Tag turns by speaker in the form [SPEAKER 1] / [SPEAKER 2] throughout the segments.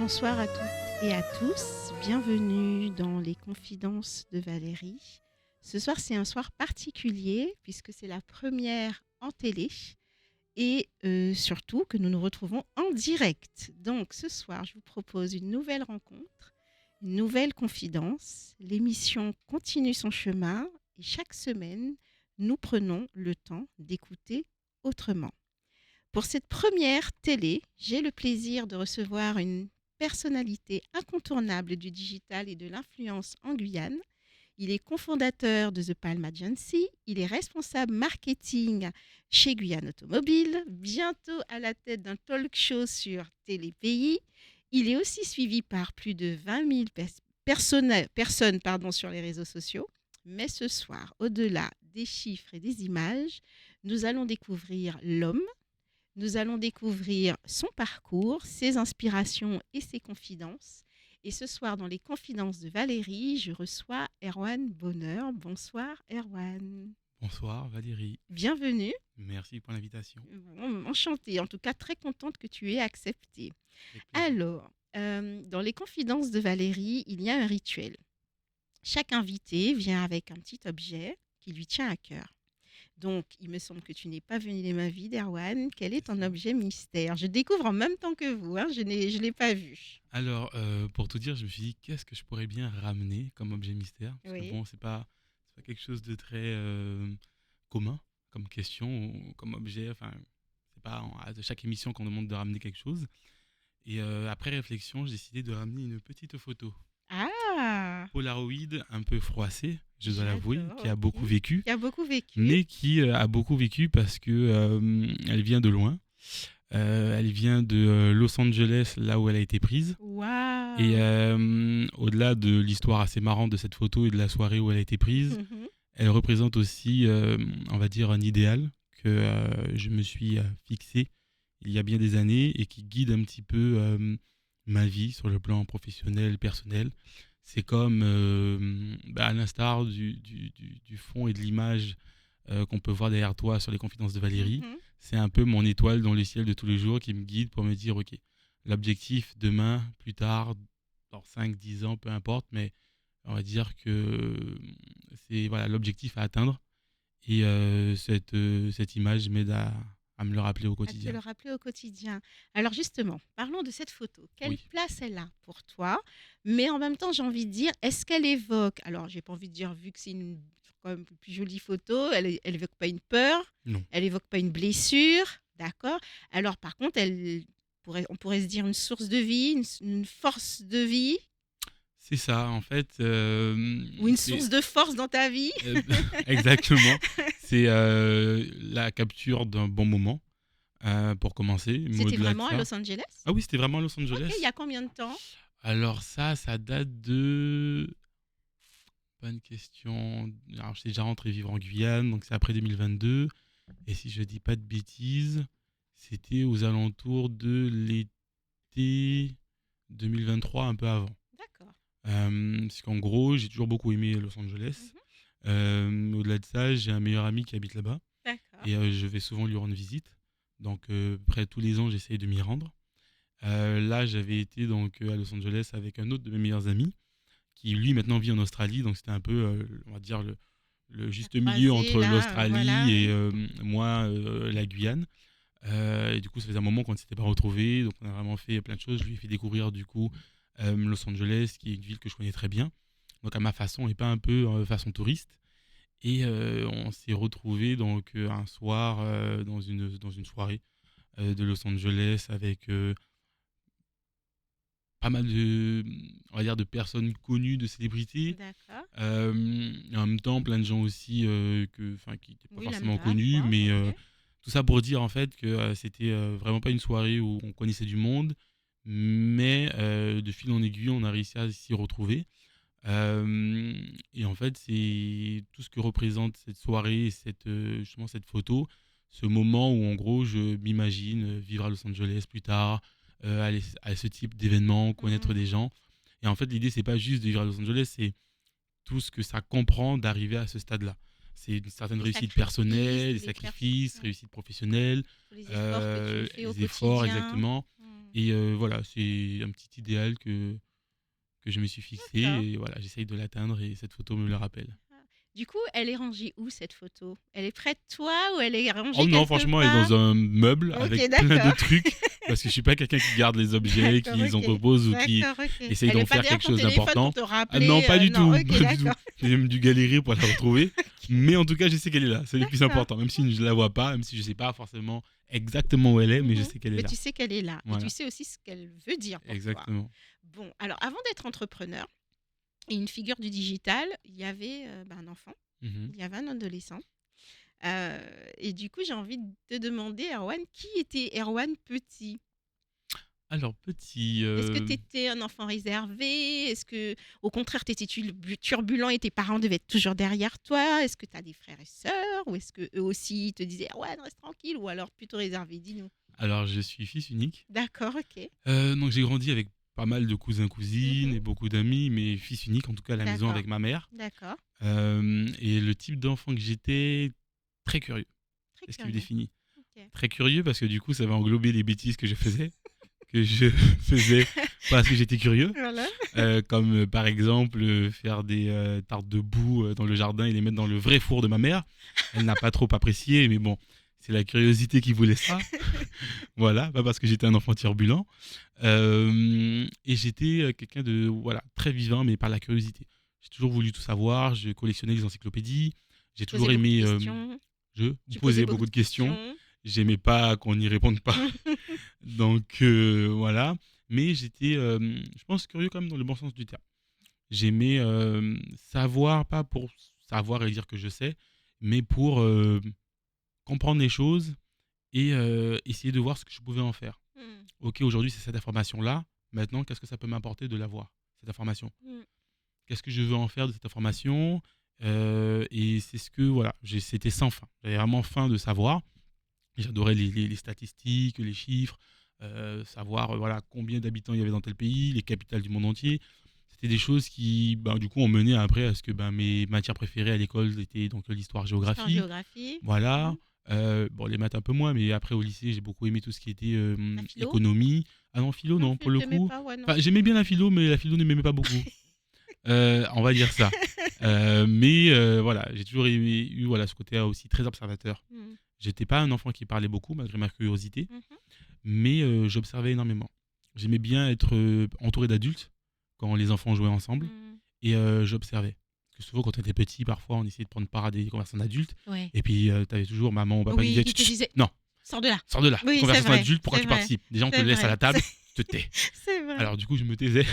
[SPEAKER 1] Bonsoir à toutes et à tous, bienvenue dans les confidences de Valérie. Ce soir, c'est un soir particulier puisque c'est la première en télé et surtout que nous nous retrouvons en direct. Donc ce soir, je vous propose une nouvelle rencontre, une nouvelle confidence. L'émission continue son chemin et chaque semaine, nous prenons le temps d'écouter autrement. Pour cette première télé, j'ai le plaisir de recevoir une personnalité incontournable du digital et de l'influence en Guyane. Il est cofondateur de The Palm Agency, il est responsable marketing chez Guyane Automobile, bientôt à la tête d'un talk show sur Télépays. Il est aussi suivi par plus de 20 000 personnes sur les réseaux sociaux. Mais ce soir, au-delà des chiffres et des images, nous allons découvrir l'homme. Nous allons découvrir son parcours, ses inspirations et ses confidences. Et ce soir, dans les confidences de Valérie, je reçois Erwan Bonheur. Bonsoir Erwan.
[SPEAKER 2] Bonsoir Valérie.
[SPEAKER 1] Bienvenue.
[SPEAKER 2] Merci pour l'invitation.
[SPEAKER 1] Enchantée, en tout cas très contente que tu aies accepté.
[SPEAKER 2] Avec plaisir.
[SPEAKER 1] Alors, dans les confidences de Valérie, il y a un rituel. Chaque invité vient avec un petit objet qui lui tient à cœur. Donc, il me semble que tu n'es pas venu les mains vides, Erwan. Quel est ton objet mystère? Je découvre en même temps que vous, hein. Je ne l'ai pas vu.
[SPEAKER 2] Alors, pour tout dire, je me suis dit, qu'est-ce que je pourrais bien ramener comme objet mystère? Parce que
[SPEAKER 1] Oui.
[SPEAKER 2] bon, c'est pas quelque chose de très commun comme question ou comme objet. Enfin, c'est pas à chaque émission qu'on demande de ramener quelque chose. Et après réflexion, j'ai décidé de ramener une petite photo.
[SPEAKER 1] Ah,
[SPEAKER 2] Polaroid un peu froissée, je dois l'avouer,
[SPEAKER 1] j'adore,
[SPEAKER 2] qui a
[SPEAKER 1] ok.
[SPEAKER 2] beaucoup vécu.
[SPEAKER 1] Qui a beaucoup vécu.
[SPEAKER 2] Mais qui a beaucoup vécu parce que elle vient de loin. Elle vient de Los Angeles, là où elle a été prise.
[SPEAKER 1] Waouh.
[SPEAKER 2] Et au-delà de l'histoire assez marrante de cette photo et de la soirée où elle a été prise,
[SPEAKER 1] Mhm.
[SPEAKER 2] elle représente aussi, on va dire, un idéal que je me suis fixé il y a bien des années et qui guide un petit peu ma vie sur le plan professionnel, personnel. C'est comme, à l'instar du fond et de l'image qu'on peut voir derrière toi sur les confidences de Valérie,
[SPEAKER 1] Mhm.
[SPEAKER 2] c'est un peu mon étoile dans le ciel de tous les jours qui me guide pour me dire, ok, l'objectif demain, plus tard, dans 5, 10 ans, peu importe, mais on va dire que c'est voilà, l'objectif à atteindre. Et cette image m'aide à me le rappeler au
[SPEAKER 1] À te
[SPEAKER 2] quotidien.
[SPEAKER 1] le rappeler au quotidien. Alors justement, parlons de cette photo. Quelle
[SPEAKER 2] Oui.
[SPEAKER 1] place elle a pour toi? Mais en même temps, j'ai envie de dire, est-ce qu'elle évoque, alors j'ai pas envie de dire, vu que c'est une quand même plus jolie photo, elle évoque pas une peur,
[SPEAKER 2] Non.
[SPEAKER 1] elle évoque pas une blessure, d'accord? Alors par contre, on pourrait se dire une source de vie, une force de vie,
[SPEAKER 2] C'est ça, en fait.
[SPEAKER 1] ou une
[SPEAKER 2] C'est
[SPEAKER 1] source de force dans ta vie.
[SPEAKER 2] euh, exactement. C'est la capture d'un bon moment, pour commencer. Mais
[SPEAKER 1] C'était
[SPEAKER 2] au-delà de
[SPEAKER 1] vraiment à
[SPEAKER 2] ça.
[SPEAKER 1] Los Angeles?
[SPEAKER 2] Ah oui, c'était vraiment à Los
[SPEAKER 1] Ok, il y
[SPEAKER 2] Angeles.
[SPEAKER 1] a combien de temps?
[SPEAKER 2] Alors ça date de... Bonne question. Alors, j'étais déjà rentré vivre en Guyane, donc c'est après 2022. Et si je dis pas de bêtises, c'était aux alentours de l'été 2023, un peu avant.
[SPEAKER 1] D'accord.
[SPEAKER 2] Parce qu'en gros, j'ai toujours beaucoup aimé Los Angeles.
[SPEAKER 1] Mhm.
[SPEAKER 2] Au-delà de ça, j'ai un meilleur ami qui habite là-bas.
[SPEAKER 1] D'accord.
[SPEAKER 2] Et je vais souvent lui rendre visite. Donc, près tous les ans, j'essaye de m'y rendre. Là, j'avais été donc à Los Angeles avec un autre de mes meilleurs amis qui lui maintenant vit en Australie, donc c'était un peu, on va dire, le juste milieu
[SPEAKER 1] Croisé
[SPEAKER 2] entre
[SPEAKER 1] là, voilà,
[SPEAKER 2] l'Australie et
[SPEAKER 1] oui.
[SPEAKER 2] moi, la Guyane. Et du coup, ça faisait un moment qu'on ne s'était pas retrouvés, donc on a vraiment fait plein de choses. Je lui ai fait découvrir du coup Los Angeles, qui est une ville que je connais très bien, donc à ma façon et pas un peu façon touriste. Et on s'est retrouvés donc un soir dans une soirée de Los Angeles avec pas mal de, on va dire, de personnes connues, de célébrités.
[SPEAKER 1] D'accord.
[SPEAKER 2] Et en même temps, plein de gens aussi qui n'étaient pas
[SPEAKER 1] Oui,
[SPEAKER 2] forcément
[SPEAKER 1] lambda,
[SPEAKER 2] connus,
[SPEAKER 1] quoi.
[SPEAKER 2] mais
[SPEAKER 1] Ok.
[SPEAKER 2] tout ça pour dire en fait que c'était vraiment pas une soirée où on connaissait du monde, mais de fil en aiguille, on a réussi à s'y retrouver. Et en fait, c'est tout ce que représente cette soirée, justement cette photo, ce moment où en gros je m'imagine vivre à Los Angeles plus tard, aller à ce type d'événement, connaître des
[SPEAKER 1] Mhm.
[SPEAKER 2] gens. Et en fait, l'idée, c'est pas juste de vivre à Los Angeles, c'est tout ce que ça comprend d'arriver à ce stade-là. C'est une certaine
[SPEAKER 1] Les
[SPEAKER 2] réussite
[SPEAKER 1] sacrifices,
[SPEAKER 2] personnelle,
[SPEAKER 1] tous
[SPEAKER 2] des
[SPEAKER 1] les
[SPEAKER 2] sacrifices,
[SPEAKER 1] ouais,
[SPEAKER 2] réussite professionnelle,
[SPEAKER 1] tous les efforts que tu fais au
[SPEAKER 2] les efforts
[SPEAKER 1] quotidien.
[SPEAKER 2] exactement.
[SPEAKER 1] Mhm.
[SPEAKER 2] Et voilà, c'est un petit idéal que je me suis fixé
[SPEAKER 1] D'accord.
[SPEAKER 2] et voilà, j'essaye de l'atteindre et cette photo me le rappelle.
[SPEAKER 1] Ah. Du coup, elle est rangée où cette photo? Elle est près de toi ou elle est
[SPEAKER 2] Oh
[SPEAKER 1] rangée
[SPEAKER 2] non,
[SPEAKER 1] quelque
[SPEAKER 2] franchement, elle est
[SPEAKER 1] part?
[SPEAKER 2] dans un meuble avec
[SPEAKER 1] OK,
[SPEAKER 2] plein de
[SPEAKER 1] d'accord.
[SPEAKER 2] trucs parce que je suis pas quelqu'un qui garde les objets,
[SPEAKER 1] D'accord,
[SPEAKER 2] qui les
[SPEAKER 1] OK.
[SPEAKER 2] entrepose ou qui
[SPEAKER 1] D'accord, OK.
[SPEAKER 2] essaye
[SPEAKER 1] Elle est
[SPEAKER 2] d'en
[SPEAKER 1] pas
[SPEAKER 2] faire
[SPEAKER 1] derrière
[SPEAKER 2] quelque
[SPEAKER 1] ton
[SPEAKER 2] chose
[SPEAKER 1] téléphone pour
[SPEAKER 2] d'important.
[SPEAKER 1] te
[SPEAKER 2] Ah non,
[SPEAKER 1] rappeler,
[SPEAKER 2] pas du
[SPEAKER 1] non,
[SPEAKER 2] tout,
[SPEAKER 1] OK,
[SPEAKER 2] pas du tout.
[SPEAKER 1] d'accord.
[SPEAKER 2] J'ai même dû galérer pour la retrouver. Mais en tout cas, je sais qu'elle est là. C'est le plus
[SPEAKER 1] D'accord.
[SPEAKER 2] important. Même si je ne la vois pas, même si je ne sais pas forcément exactement où elle est, mais je
[SPEAKER 1] Mmh.
[SPEAKER 2] sais qu'elle est
[SPEAKER 1] Mais
[SPEAKER 2] là.
[SPEAKER 1] tu sais qu'elle est là et tu
[SPEAKER 2] Voilà,
[SPEAKER 1] sais aussi ce qu'elle veut dire pour toi.
[SPEAKER 2] exactement.
[SPEAKER 1] Bon, alors avant d'être entrepreneur et une figure du digital, il y avait, un enfant,
[SPEAKER 2] Mhm.
[SPEAKER 1] il y avait un adolescent, heu et du coup, j'ai envie de te demander, Erwan, qui était Erwan petit?
[SPEAKER 2] Alors, petit.
[SPEAKER 1] Est-ce que tu étais un enfant réservé? Est-ce que, au contraire, tu étais turbulent et tes parents devaient être toujours derrière toi? Est-ce que tu as des frères et sœurs? Ou est-ce qu'eux aussi te disaient: «Ouais, reste tranquille» ou alors plutôt réservé? Dis-nous.
[SPEAKER 2] Alors, je suis fils unique.
[SPEAKER 1] D'accord, OK.
[SPEAKER 2] Donc, j'ai grandi avec pas mal de cousins, cousines
[SPEAKER 1] Mmh.
[SPEAKER 2] et beaucoup d'amis, mais fils unique, en tout cas, à la maison
[SPEAKER 1] D'accord,
[SPEAKER 2] avec ma mère.
[SPEAKER 1] d'accord.
[SPEAKER 2] Et le type d'enfant que j'étais, très curieux.
[SPEAKER 1] Très
[SPEAKER 2] C'est ce qui me
[SPEAKER 1] curieux.
[SPEAKER 2] définit.
[SPEAKER 1] OK.
[SPEAKER 2] Très curieux parce que du coup, ça va englober les bêtises que je faisais, que je faisais parce que j'étais curieux.
[SPEAKER 1] Voilà.
[SPEAKER 2] Comme par exemple faire des tartes de boue dans le jardin et les mettre dans le vrai four de ma mère. Elle n'a pas trop apprécié, mais bon, c'est la curiosité qui voulait ça. Voilà, pas parce que j'étais un enfant turbulent. Et j'étais quelqu'un de voilà, très vivant, mais par la curiosité. J'ai toujours voulu tout savoir, je collectionnais les encyclopédies, j'ai
[SPEAKER 1] Tu posais
[SPEAKER 2] toujours
[SPEAKER 1] beaucoup de
[SPEAKER 2] aimé
[SPEAKER 1] questions.
[SPEAKER 2] je
[SPEAKER 1] Tu posais
[SPEAKER 2] posais
[SPEAKER 1] beaucoup
[SPEAKER 2] beaucoup
[SPEAKER 1] de
[SPEAKER 2] de questions,
[SPEAKER 1] questions.
[SPEAKER 2] j'aimais pas qu'on n'y réponde pas. Donc voilà, mais j'étais, je pense, curieux quand même dans le bon sens du terme. J'aimais savoir, pas pour savoir et dire que je sais, mais pour comprendre les choses et essayer de voir ce que je pouvais en faire.
[SPEAKER 1] Mmh.
[SPEAKER 2] Ok, aujourd'hui c'est cette information-là, maintenant qu'est-ce que ça peut m'apporter de l'avoir, cette information?
[SPEAKER 1] Mmh.
[SPEAKER 2] Qu'est-ce que je veux en faire de cette information? Et c'est ce que, voilà, c'était sans fin. J'avais vraiment faim de savoir. J'adorais les statistiques, les chiffres, savoir voilà, combien d'habitants il y avait dans tel pays, les capitales du monde entier. C'était des choses qui, ben, du coup, ont mené après à ce que ben, mes matières préférées à l'école étaient donc l'histoire-géographie.
[SPEAKER 1] Histoire-géographie.
[SPEAKER 2] Voilà.
[SPEAKER 1] Mmh.
[SPEAKER 2] Bon, les maths un peu moins, mais après au lycée, j'ai beaucoup aimé tout ce qui était
[SPEAKER 1] La philo?
[SPEAKER 2] économie. Ah non, philo,
[SPEAKER 1] Non,
[SPEAKER 2] non, pour le
[SPEAKER 1] tu aimais
[SPEAKER 2] coup.
[SPEAKER 1] pas? Ouais, non.
[SPEAKER 2] Enfin, j'aimais bien la philo, mais la philo ne m'aimait pas beaucoup. On va dire ça. Mais voilà, j'ai toujours eu voilà, ce côté aussi très observateur.
[SPEAKER 1] Mmh.
[SPEAKER 2] J'étais pas un enfant qui parlait beaucoup, malgré ma curiosité,
[SPEAKER 1] Mmh.
[SPEAKER 2] mais j'observais énormément. J'aimais bien être entouré d'adultes quand les enfants jouaient ensemble,
[SPEAKER 1] Mmh.
[SPEAKER 2] et j'observais. Parce que souvent, quand on était petit, parfois, on essayait de prendre part à des conversations d'adultes,
[SPEAKER 1] Ouais.
[SPEAKER 2] et puis tu avais toujours maman ou papa qui
[SPEAKER 1] Oui,
[SPEAKER 2] disait
[SPEAKER 1] qui
[SPEAKER 2] chut,
[SPEAKER 1] te
[SPEAKER 2] chut,
[SPEAKER 1] disait:
[SPEAKER 2] non,
[SPEAKER 1] «Sors de là».
[SPEAKER 2] sors de là,
[SPEAKER 1] Oui, c'est
[SPEAKER 2] conversation
[SPEAKER 1] vrai,
[SPEAKER 2] d'adulte, pourquoi
[SPEAKER 1] c'est
[SPEAKER 2] tu
[SPEAKER 1] vrai,
[SPEAKER 2] participes? Déjà, on te
[SPEAKER 1] c'est
[SPEAKER 2] laisse à
[SPEAKER 1] vrai,
[SPEAKER 2] la table, tu te tais.
[SPEAKER 1] c'est vrai.
[SPEAKER 2] Alors, du coup, je me taisais,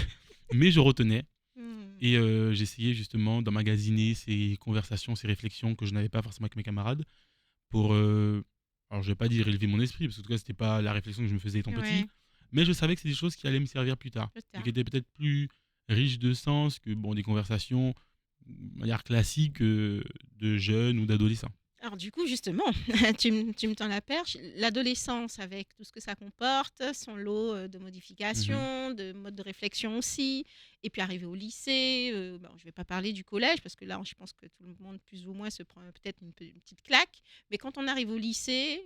[SPEAKER 2] mais je retenais.
[SPEAKER 1] Mmh.
[SPEAKER 2] Et j'essayais justement d'emmagasiner ces conversations, ces réflexions que je n'avais pas forcément avec mes camarades pour, alors je vais pas dire élever mon esprit, parce que en tout cas c'était pas la réflexion que je me faisais étant petit,
[SPEAKER 1] Ouais,
[SPEAKER 2] mais je savais que c'est des choses qui allaient me servir plus tard
[SPEAKER 1] plus
[SPEAKER 2] et
[SPEAKER 1] tard.
[SPEAKER 2] qui étaient peut-être plus riches de sens que bon, des conversations, on va dire classiques de jeunes ou d'adolescents.
[SPEAKER 1] Alors du coup, justement, tu me tends la perche. L'adolescence, avec tout ce que ça comporte, son lot de
[SPEAKER 2] Mhm.
[SPEAKER 1] modifications, de modes de réflexion aussi. Et puis arriver au lycée, bon, je ne vais pas parler du collège, parce que là, je pense que tout le monde, plus ou moins, se prend peut-être une petite claque. Mais quand on arrive au lycée,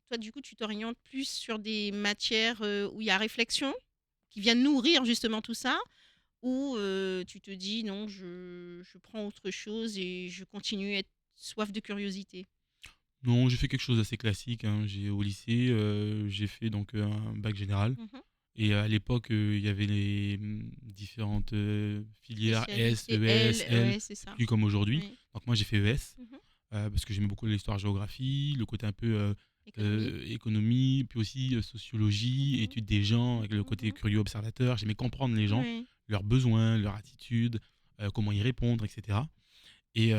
[SPEAKER 1] toi, du coup, tu t'orientes plus sur des matières où il y a réflexion, qui viennent nourrir justement tout ça, ou tu te dis, non, je prends autre chose et je continue à être soif de curiosité.
[SPEAKER 2] Non, j'ai fait quelque chose d'assez classique, hein. Au lycée, j'ai fait donc un bac général.
[SPEAKER 1] Mmh.
[SPEAKER 2] Et à l'époque, il y avait les différentes filières S,
[SPEAKER 1] Spécialité
[SPEAKER 2] ES,
[SPEAKER 1] L,
[SPEAKER 2] L,
[SPEAKER 1] ouais, c'est
[SPEAKER 2] c'est
[SPEAKER 1] ça.
[SPEAKER 2] plus comme aujourd'hui.
[SPEAKER 1] Oui.
[SPEAKER 2] Donc moi, j'ai fait ES
[SPEAKER 1] Mmh.
[SPEAKER 2] parce que j'aimais beaucoup l'histoire-géographie, le côté un peu
[SPEAKER 1] Économie.
[SPEAKER 2] économie, puis aussi sociologie,
[SPEAKER 1] Mmh.
[SPEAKER 2] étude des gens, avec le côté
[SPEAKER 1] Mmh.
[SPEAKER 2] curieux observateur. J'aimais comprendre les gens,
[SPEAKER 1] Oui.
[SPEAKER 2] leurs besoins, leurs attitudes, comment y répondre, etc. Et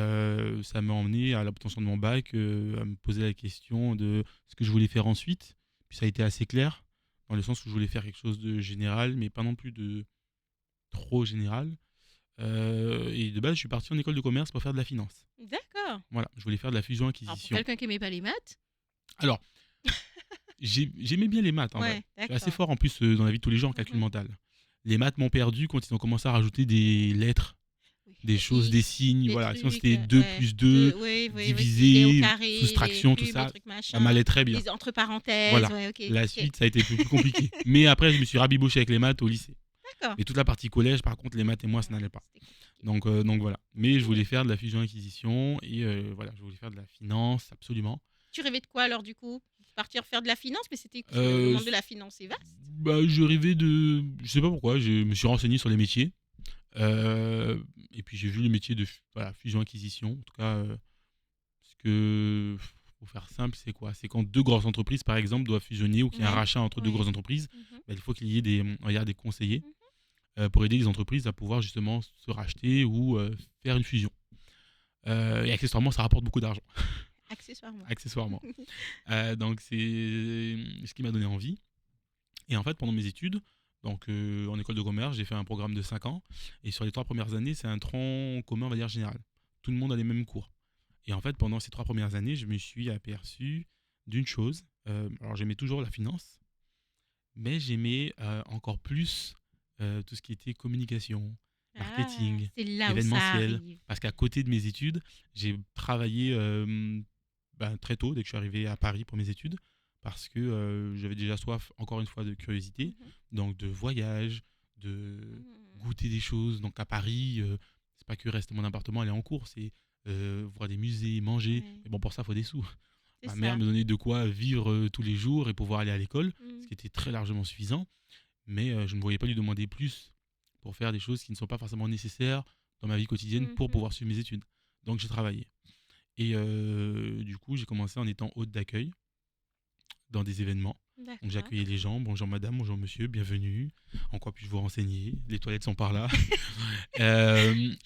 [SPEAKER 2] ça m'a emmené à l'obtention de mon bac, à me poser la question de ce que je voulais faire ensuite. Puis ça a été assez clair, dans le sens où je voulais faire quelque chose de général, mais pas non plus de trop général. Et de base, je suis parti en école de commerce pour faire de la finance.
[SPEAKER 1] D'accord.
[SPEAKER 2] Voilà, je voulais faire de la
[SPEAKER 1] Alors pour
[SPEAKER 2] fusion-acquisition.
[SPEAKER 1] quelqu'un qui aimait pas les maths?
[SPEAKER 2] Alors, j'aimais bien les maths en vrai.
[SPEAKER 1] Ouais,
[SPEAKER 2] Je suis assez
[SPEAKER 1] d'accord.
[SPEAKER 2] fort en plus dans la vie de tous les jours en calcul
[SPEAKER 1] Mmh.
[SPEAKER 2] mental. Les maths m'ont perdu quand ils ont commencé à rajouter des lettres.
[SPEAKER 1] Oui,
[SPEAKER 2] des
[SPEAKER 1] les
[SPEAKER 2] choses, des
[SPEAKER 1] X,
[SPEAKER 2] signes,
[SPEAKER 1] les
[SPEAKER 2] voilà. Sinon,
[SPEAKER 1] trucs,
[SPEAKER 2] c'était 2
[SPEAKER 1] ouais.
[SPEAKER 2] plus 2,
[SPEAKER 1] Oui, oui, oui, les au
[SPEAKER 2] divisé,
[SPEAKER 1] carré, les
[SPEAKER 2] soustraction, tout
[SPEAKER 1] cubes, les
[SPEAKER 2] ça,
[SPEAKER 1] trucs
[SPEAKER 2] ça
[SPEAKER 1] machin,
[SPEAKER 2] m'allait très bien.
[SPEAKER 1] les entre parenthèses,
[SPEAKER 2] Voilà.
[SPEAKER 1] ouais, ok,
[SPEAKER 2] La
[SPEAKER 1] ok.
[SPEAKER 2] suite, ça a été un peu plus compliqué. Mais après, je me suis rabiboché avec les maths au lycée.
[SPEAKER 1] D'accord.
[SPEAKER 2] Mais toute la partie collège, par contre, les maths et moi, ça
[SPEAKER 1] Ouais,
[SPEAKER 2] n'allait pas.
[SPEAKER 1] c'était compliqué.
[SPEAKER 2] Donc voilà. Mais je voulais
[SPEAKER 1] Hmm.
[SPEAKER 2] faire de la fusion-acquisition et voilà, je voulais faire de la finance, absolument.
[SPEAKER 1] Tu rêvais de quoi alors du coup? Partir faire de la finance, mais c'était parce que le
[SPEAKER 2] Euh,
[SPEAKER 1] monde de la finance est vaste.
[SPEAKER 2] Bah, je rêvais de. Je sais pas pourquoi, je me suis renseigné sur les métiers. euh, et puis j'ai vu le métier de voilà, fusion-acquisition. En tout cas, ce que. Pour faire simple, c'est quoi? C'est quand deux grosses entreprises, par exemple, doivent fusionner ou qu'il y a un
[SPEAKER 1] Ouais,
[SPEAKER 2] rachat entre deux
[SPEAKER 1] ouais.
[SPEAKER 2] grosses entreprises,
[SPEAKER 1] Mhm,
[SPEAKER 2] bah, il faut qu'il y ait des, on va dire, des conseillers
[SPEAKER 1] mhm.
[SPEAKER 2] pour aider les entreprises à pouvoir justement se racheter ou faire une fusion. Et accessoirement, ça rapporte beaucoup d'argent.
[SPEAKER 1] Accessoirement.
[SPEAKER 2] Accessoirement. Donc c'est ce qui m'a donné envie. Et en fait, pendant mes études, donc en école de commerce, j'ai fait un programme de 5 ans. Et sur les 3 premières années, c'est un tronc commun, on va dire général. Tout le monde a les mêmes cours. Et en fait, pendant ces 3 premières années, je me suis aperçu d'une chose. Alors, j'aimais toujours la finance, mais j'aimais encore plus tout ce qui était communication,
[SPEAKER 1] Ah,
[SPEAKER 2] marketing,
[SPEAKER 1] c'est là où ça
[SPEAKER 2] événementiel.
[SPEAKER 1] arrive.
[SPEAKER 2] Parce qu'à côté de mes études, j'ai travaillé très tôt, dès que je suis arrivé à Paris pour mes études, parce que j'avais déjà soif, encore une fois, de curiosité,
[SPEAKER 1] Mhm,
[SPEAKER 2] donc de voyage, de
[SPEAKER 1] mhm.
[SPEAKER 2] goûter des choses. Donc à Paris, c'est pas que rester mon appartement, aller en cours, c'est voir des musées, manger.
[SPEAKER 1] Ouais,
[SPEAKER 2] Mais bon, pour ça, il faut des sous.
[SPEAKER 1] c'est
[SPEAKER 2] Ma mère
[SPEAKER 1] ça.
[SPEAKER 2] me donnait de quoi vivre tous les jours et pouvoir aller à l'école, ce
[SPEAKER 1] Mhm,
[SPEAKER 2] qui était très largement suffisant. Mais je ne voyais pas lui demander plus pour faire des choses qui ne sont pas forcément nécessaires dans ma vie quotidienne pour
[SPEAKER 1] mhm.
[SPEAKER 2] pouvoir suivre mes études. Donc j'ai travaillé. Et du coup, j'ai commencé en étant hôte d'accueil dans des événements. Donc
[SPEAKER 1] D'accord.
[SPEAKER 2] j'accueillais les gens, bonjour madame, bonjour monsieur, bienvenue. En quoi puis-je vous renseigner? Les toilettes sont par là.
[SPEAKER 1] Je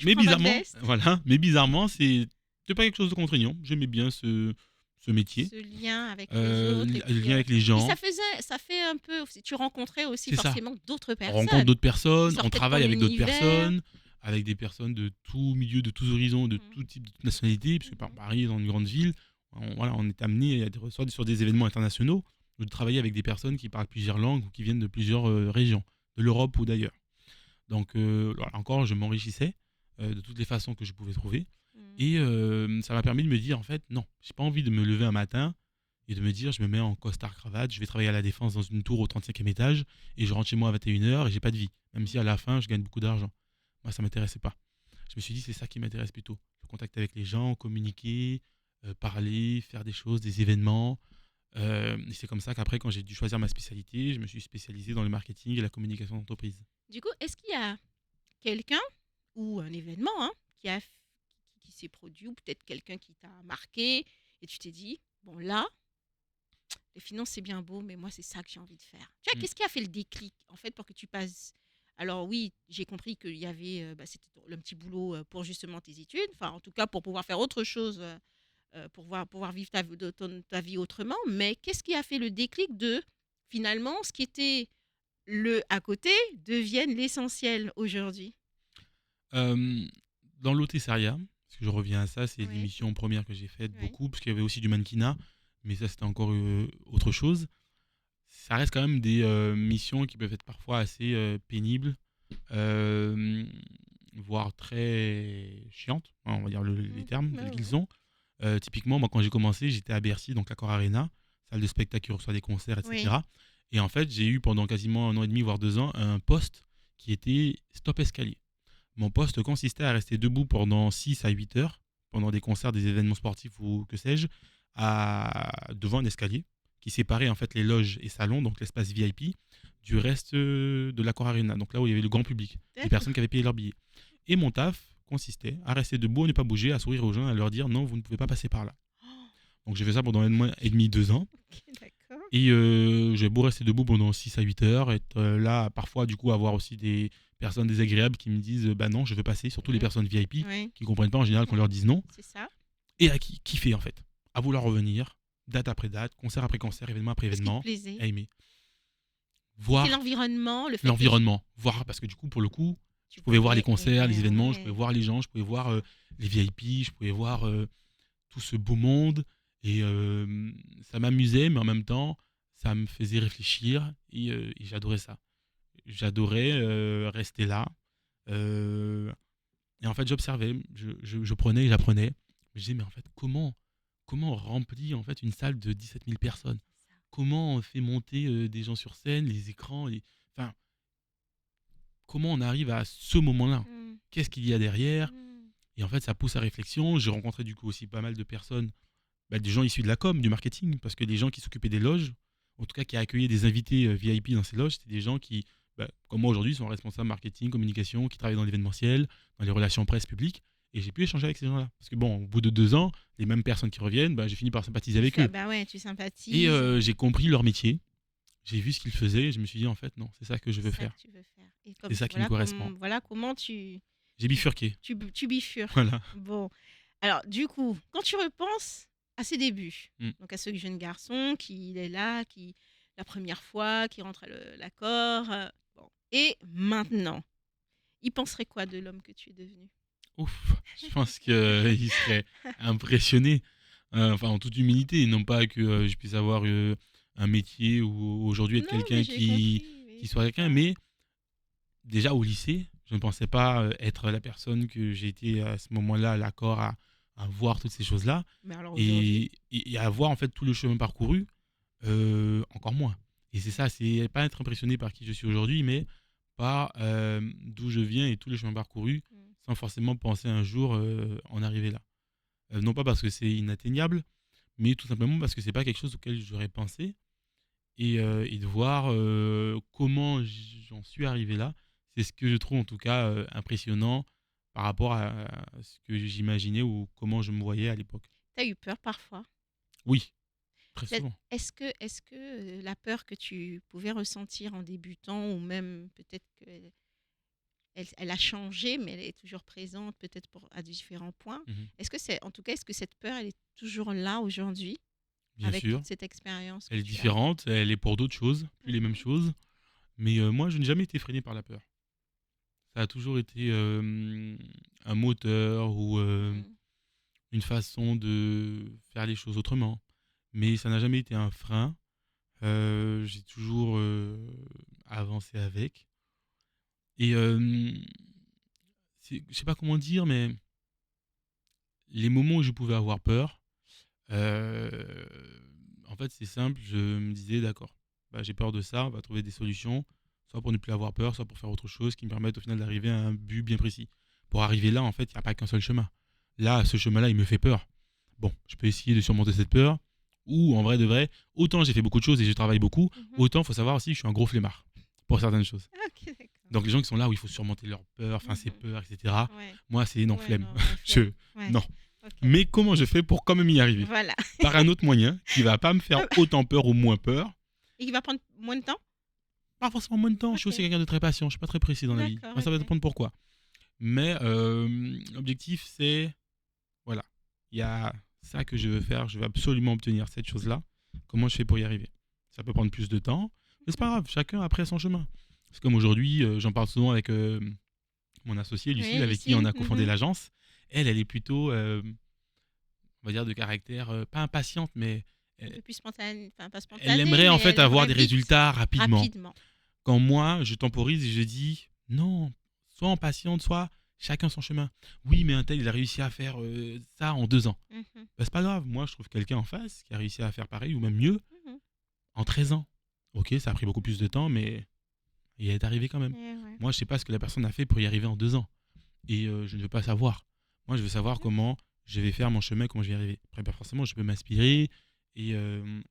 [SPEAKER 2] Mais
[SPEAKER 1] prends votre
[SPEAKER 2] bizarrement,
[SPEAKER 1] veste.
[SPEAKER 2] voilà, mais bizarrement, c'est pas quelque chose de contraignant. J'aimais bien ce métier,
[SPEAKER 1] Ce lien avec les autres et
[SPEAKER 2] le
[SPEAKER 1] puis,
[SPEAKER 2] lien avec les
[SPEAKER 1] puis
[SPEAKER 2] gens.
[SPEAKER 1] ça fait un peu, tu rencontrais aussi
[SPEAKER 2] C'est ça.
[SPEAKER 1] forcément d'autres
[SPEAKER 2] On rencontre
[SPEAKER 1] personnes
[SPEAKER 2] d'autres
[SPEAKER 1] qui
[SPEAKER 2] personnes, on
[SPEAKER 1] sortaient de
[SPEAKER 2] travaille
[SPEAKER 1] ton
[SPEAKER 2] avec d'autres
[SPEAKER 1] univers.
[SPEAKER 2] personnes, avec des personnes de tout milieu, de tous horizons, de
[SPEAKER 1] Mhm,
[SPEAKER 2] tout type, de toute nationalité, puisque par
[SPEAKER 1] mhm,
[SPEAKER 2] Paris, dans une grande ville, voilà, on est amené à sur des événements internationaux, de travailler avec des personnes qui parlent plusieurs langues ou qui viennent de plusieurs régions, de l'Europe ou d'ailleurs. Donc, voilà, encore, je m'enrichissais de toutes les façons que je pouvais trouver.
[SPEAKER 1] mhm.
[SPEAKER 2] Et ça m'a permis de me dire, en fait, non, j'ai pas envie de me lever un matin et de me dire, je me mets en costard cravate, je vais travailler à la Défense dans une tour au 35e étage et je rentre chez moi à 21h et j'ai pas de vie. Même si à la fin, je gagne beaucoup d'argent. Moi, ça m'intéressait pas. Je me suis dit, c'est ça qui m'intéresse plutôt. Le contact avec les gens, communiquer, parler, faire des choses, des événements. Et c'est comme ça qu'après, quand j'ai dû choisir ma spécialité, je me suis spécialisé dans le marketing et la communication d'entreprise.
[SPEAKER 1] Du coup, est-ce qu'il y a quelqu'un ou un événement hein, qui s'est produit ou peut-être quelqu'un qui t'a marqué et tu t'es dit, bon là, les finances c'est bien beau, mais moi c'est ça que j'ai envie de faire. Tu vois,
[SPEAKER 2] Mm.
[SPEAKER 1] qu'est-ce qui a fait le déclic en fait pour que tu passes. Alors oui, j'ai compris qu'il y avait, c'était le petit boulot pour justement tes études, enfin en tout cas pour pouvoir faire autre chose, pour pouvoir vivre ta vie autrement, mais qu'est-ce qui a fait le déclic de finalement ce qui était le à côté devienne l'essentiel aujourd'hui?
[SPEAKER 2] Euh, Dans l'hôtessariat, parce que je reviens à ça, c'est
[SPEAKER 1] Oui,
[SPEAKER 2] l'émission première que j'ai faite
[SPEAKER 1] oui.
[SPEAKER 2] beaucoup, parce qu'il y avait aussi du mannequinat, mais ça c'était encore autre chose. Ça reste quand même des missions qui peuvent être parfois assez pénibles, euh, voire très chiantes, hein, on va dire les
[SPEAKER 1] Mhm,
[SPEAKER 2] termes
[SPEAKER 1] ouais,
[SPEAKER 2] tels qu'ils
[SPEAKER 1] ouais.
[SPEAKER 2] sont. Typiquement, moi quand j'ai commencé, j'étais à Bercy, donc l'Accor Arena, salle de spectacle qui reçoit des concerts,
[SPEAKER 1] Oui.
[SPEAKER 2] etc. Et en fait, j'ai eu pendant quasiment 1 an et demi, voire 2 ans, un poste qui était stop escalier. Mon poste consistait à rester debout pendant 6 à 8 heures, pendant des concerts, des événements sportifs ou que sais-je, devant un escalier qui séparait en fait les loges et salons, donc l'espace VIP, du reste de l'Accor Arena, donc là où il y avait le grand public, les
[SPEAKER 1] D'accord.
[SPEAKER 2] personnes qui avaient payé leur billet. Et mon taf consistait à rester debout, à ne pas bouger, à sourire aux gens, à leur dire non, vous ne pouvez pas passer par là.
[SPEAKER 1] Oh,
[SPEAKER 2] Donc j'ai fait ça pendant 1 mois et demi, 2 ans.
[SPEAKER 1] ok, d'accord.
[SPEAKER 2] Et j'ai beau rester debout pendant 6 à 8 heures, être là, parfois du coup avoir aussi des personnes désagréables qui me disent bah non, je veux passer, surtout les
[SPEAKER 1] Mhm,
[SPEAKER 2] personnes VIP
[SPEAKER 1] oui.
[SPEAKER 2] qui comprennent pas en général qu'on
[SPEAKER 1] Mhm,
[SPEAKER 2] leur dise non,
[SPEAKER 1] c'est ça.
[SPEAKER 2] et à qui kiffer en fait, à vouloir revenir, date après date, concert après concert, événement après
[SPEAKER 1] Qu'est-ce qui te
[SPEAKER 2] événement,
[SPEAKER 1] plaisait?
[SPEAKER 2] à aimer.
[SPEAKER 1] C'était
[SPEAKER 2] Voir
[SPEAKER 1] l'environnement, le fait que
[SPEAKER 2] l'environnement, voir, parce que du coup, pour le coup,
[SPEAKER 1] tu
[SPEAKER 2] je pouvais voir les
[SPEAKER 1] pouvais. Eh
[SPEAKER 2] concerts, les
[SPEAKER 1] ben
[SPEAKER 2] événements, je pouvais
[SPEAKER 1] ouais,
[SPEAKER 2] voir les gens, je pouvais
[SPEAKER 1] c'est
[SPEAKER 2] voir
[SPEAKER 1] ça.
[SPEAKER 2] les VIP, je pouvais voir tout ce beau monde, et ça m'amusait, mais en même temps, ça me faisait réfléchir, et j'adorais ça. J'adorais rester là, euh, Et en fait, j'observais, je prenais, j'apprenais. Je disais, mais en fait, comment on remplit en fait une salle de 17 000 personnes? Comment on fait monter des gens sur scène, les écrans, enfin, comment on arrive à ce moment-là?
[SPEAKER 1] Mmh.
[SPEAKER 2] Qu'est-ce qu'il y a derrière?
[SPEAKER 1] Mmh.
[SPEAKER 2] Et en fait, ça pousse à réflexion. J'ai rencontré du coup aussi pas mal de personnes, des gens issus de la com, du marketing, parce que les gens qui s'occupaient des loges, en tout cas qui accueillaient des invités VIP dans ces loges, c'était des gens qui, comme moi aujourd'hui, sont responsables marketing, communication, qui travaillent dans l'événementiel, dans les relations presse publiques. Et j'ai pu échanger avec ces gens-là. Parce que bon, au bout de 2 ans, les mêmes personnes qui reviennent, j'ai fini par sympathiser avec eux.
[SPEAKER 1] Bah ouais, tu
[SPEAKER 2] Et
[SPEAKER 1] sympathises.
[SPEAKER 2] j'ai compris leur métier. J'ai vu ce qu'ils faisaient et je me suis dit, en fait, non, c'est ça que je veux
[SPEAKER 1] C'est ça
[SPEAKER 2] faire.
[SPEAKER 1] que tu veux faire. Et
[SPEAKER 2] C'est ça qui me correspond.
[SPEAKER 1] voilà comment tu,
[SPEAKER 2] J'ai bifurqué.
[SPEAKER 1] tu bifurques.
[SPEAKER 2] Voilà.
[SPEAKER 1] Bon. Alors, du coup, quand tu repenses à ses débuts,
[SPEAKER 2] Mm.
[SPEAKER 1] donc à ce jeune garçon qui est là, la première fois, qui rentre à l'accord, bon. Et maintenant, il penserait quoi de l'homme que tu es devenu?
[SPEAKER 2] Ouf, je pense qu'il serait impressionné, enfin en toute humilité, non pas que je puisse avoir un métier ou aujourd'hui être
[SPEAKER 1] Non, mais
[SPEAKER 2] quelqu'un
[SPEAKER 1] j'ai compris,
[SPEAKER 2] qui
[SPEAKER 1] oui,
[SPEAKER 2] soit
[SPEAKER 1] c'est
[SPEAKER 2] quelqu'un,
[SPEAKER 1] ça.
[SPEAKER 2] mais déjà au lycée, je ne pensais pas être la personne que j'ai été à ce moment-là, à l'accord, à voir toutes ces choses-là,
[SPEAKER 1] Mais alors aujourd'hui,
[SPEAKER 2] et à voir en fait tout le chemin parcouru, encore moins. Et c'est ça, c'est pas être impressionné par qui je suis aujourd'hui, mais par d'où je viens et tout le chemin parcouru,
[SPEAKER 1] mm,
[SPEAKER 2] sans forcément penser un jour en arriver là. Non pas parce que c'est inatteignable, mais tout simplement parce que c'est pas quelque chose auquel j'aurais pensé. Et de voir comment j'en suis arrivé là, c'est ce que je trouve en tout cas impressionnant par rapport à ce que j'imaginais ou comment je me voyais à l'époque.
[SPEAKER 1] t'as eu peur parfois.
[SPEAKER 2] Oui, très souvent.
[SPEAKER 1] Est-ce que la peur que tu pouvais ressentir en débutant, ou même peut-être qu'elle elle a changé, mais elle est toujours présente, peut-être à différents points.
[SPEAKER 2] Mhm.
[SPEAKER 1] Est-ce que cette peur, elle est toujours là aujourd'hui,
[SPEAKER 2] Bien
[SPEAKER 1] avec
[SPEAKER 2] sûr,
[SPEAKER 1] toute cette expérience que
[SPEAKER 2] elle est
[SPEAKER 1] tu as?
[SPEAKER 2] différente, elle est pour d'autres choses, plus les mêmes
[SPEAKER 1] Mhm,
[SPEAKER 2] choses. Mais moi, je n'ai jamais été freiné par la peur. Ça a toujours été un moteur ou
[SPEAKER 1] mhm.
[SPEAKER 2] une façon de faire les choses autrement. Mais ça n'a jamais été un frein. J'ai toujours avancé avec. Et je sais pas comment dire, mais les moments où je pouvais avoir peur, euh, en fait, c'est simple. Je me disais, d'accord, j'ai peur de ça, on va trouver des solutions, soit pour ne plus avoir peur, soit pour faire autre chose qui me permette au final d'arriver à un but bien précis. Pour arriver là, en fait, il n'y a pas qu'un seul chemin. Là, ce chemin-là, il me fait peur. Bon, je peux essayer de surmonter cette peur, ou en vrai de vrai, autant j'ai fait beaucoup de choses et je travaille beaucoup,
[SPEAKER 1] Mhm.
[SPEAKER 2] autant il faut savoir aussi que je suis un gros flemmard pour certaines choses.
[SPEAKER 1] Ok, d'accord.
[SPEAKER 2] Donc les gens qui sont là où il faut surmonter leur peur, enfin ses
[SPEAKER 1] Mhm.
[SPEAKER 2] peurs, etc.
[SPEAKER 1] Ouais,
[SPEAKER 2] Moi, c'est non,
[SPEAKER 1] ouais,
[SPEAKER 2] flemme.
[SPEAKER 1] non, ouais,
[SPEAKER 2] Je,
[SPEAKER 1] flemme. Ouais,
[SPEAKER 2] non.
[SPEAKER 1] ok.
[SPEAKER 2] Mais comment je fais pour quand même y arriver?
[SPEAKER 1] Voilà.
[SPEAKER 2] Par un autre moyen qui va pas me faire autant peur ou moins peur.
[SPEAKER 1] Et qui va prendre moins de temps?
[SPEAKER 2] Pas forcément moins de temps. Je suis aussi
[SPEAKER 1] Ok.
[SPEAKER 2] quelqu'un de très patient. Je suis pas très précis dans la vie.
[SPEAKER 1] D'accord,
[SPEAKER 2] Enfin, ça va
[SPEAKER 1] ok.
[SPEAKER 2] dépendre pourquoi. Mais l'objectif, c'est voilà. Il y a ça que je veux faire. Je veux absolument obtenir cette chose-là. Comment je fais pour y arriver? Ça peut prendre plus de temps. Mais c'est pas grave. Chacun après son chemin. C'est comme aujourd'hui, j'en parle souvent avec mon associée Lucille,
[SPEAKER 1] Oui,
[SPEAKER 2] avec qui on
[SPEAKER 1] Lucille.
[SPEAKER 2] a cofondé
[SPEAKER 1] Mhm.
[SPEAKER 2] l'agence. Elle est plutôt, on va dire, de caractère pas impatiente, mais
[SPEAKER 1] Un
[SPEAKER 2] elle,
[SPEAKER 1] peu plus spontané, enfin pas
[SPEAKER 2] elle
[SPEAKER 1] spontané,
[SPEAKER 2] aimerait en
[SPEAKER 1] mais
[SPEAKER 2] fait
[SPEAKER 1] elle
[SPEAKER 2] avoir
[SPEAKER 1] aimerait
[SPEAKER 2] des
[SPEAKER 1] vite,
[SPEAKER 2] résultats rapidement.
[SPEAKER 1] rapidement.
[SPEAKER 2] Quand moi, je temporise et je dis non, soit en patiente, soit chacun son chemin. Oui, mais un tel, il a réussi à faire ça en 2 ans.
[SPEAKER 1] Mhm,
[SPEAKER 2] C'est pas grave. Moi, je trouve quelqu'un en face qui a réussi à faire pareil ou même mieux
[SPEAKER 1] mhm.
[SPEAKER 2] en 13 ans. Ok, ça a pris beaucoup plus de temps, mais il est arrivé quand même.
[SPEAKER 1] Eh ouais.
[SPEAKER 2] Moi, je sais pas ce que la personne a fait pour y arriver en 2 ans. Et je ne veux pas savoir. Moi, je veux savoir
[SPEAKER 1] Mhm.
[SPEAKER 2] comment je vais faire mon chemin, comment je vais y arriver. Après, forcément, je peux m'inspirer et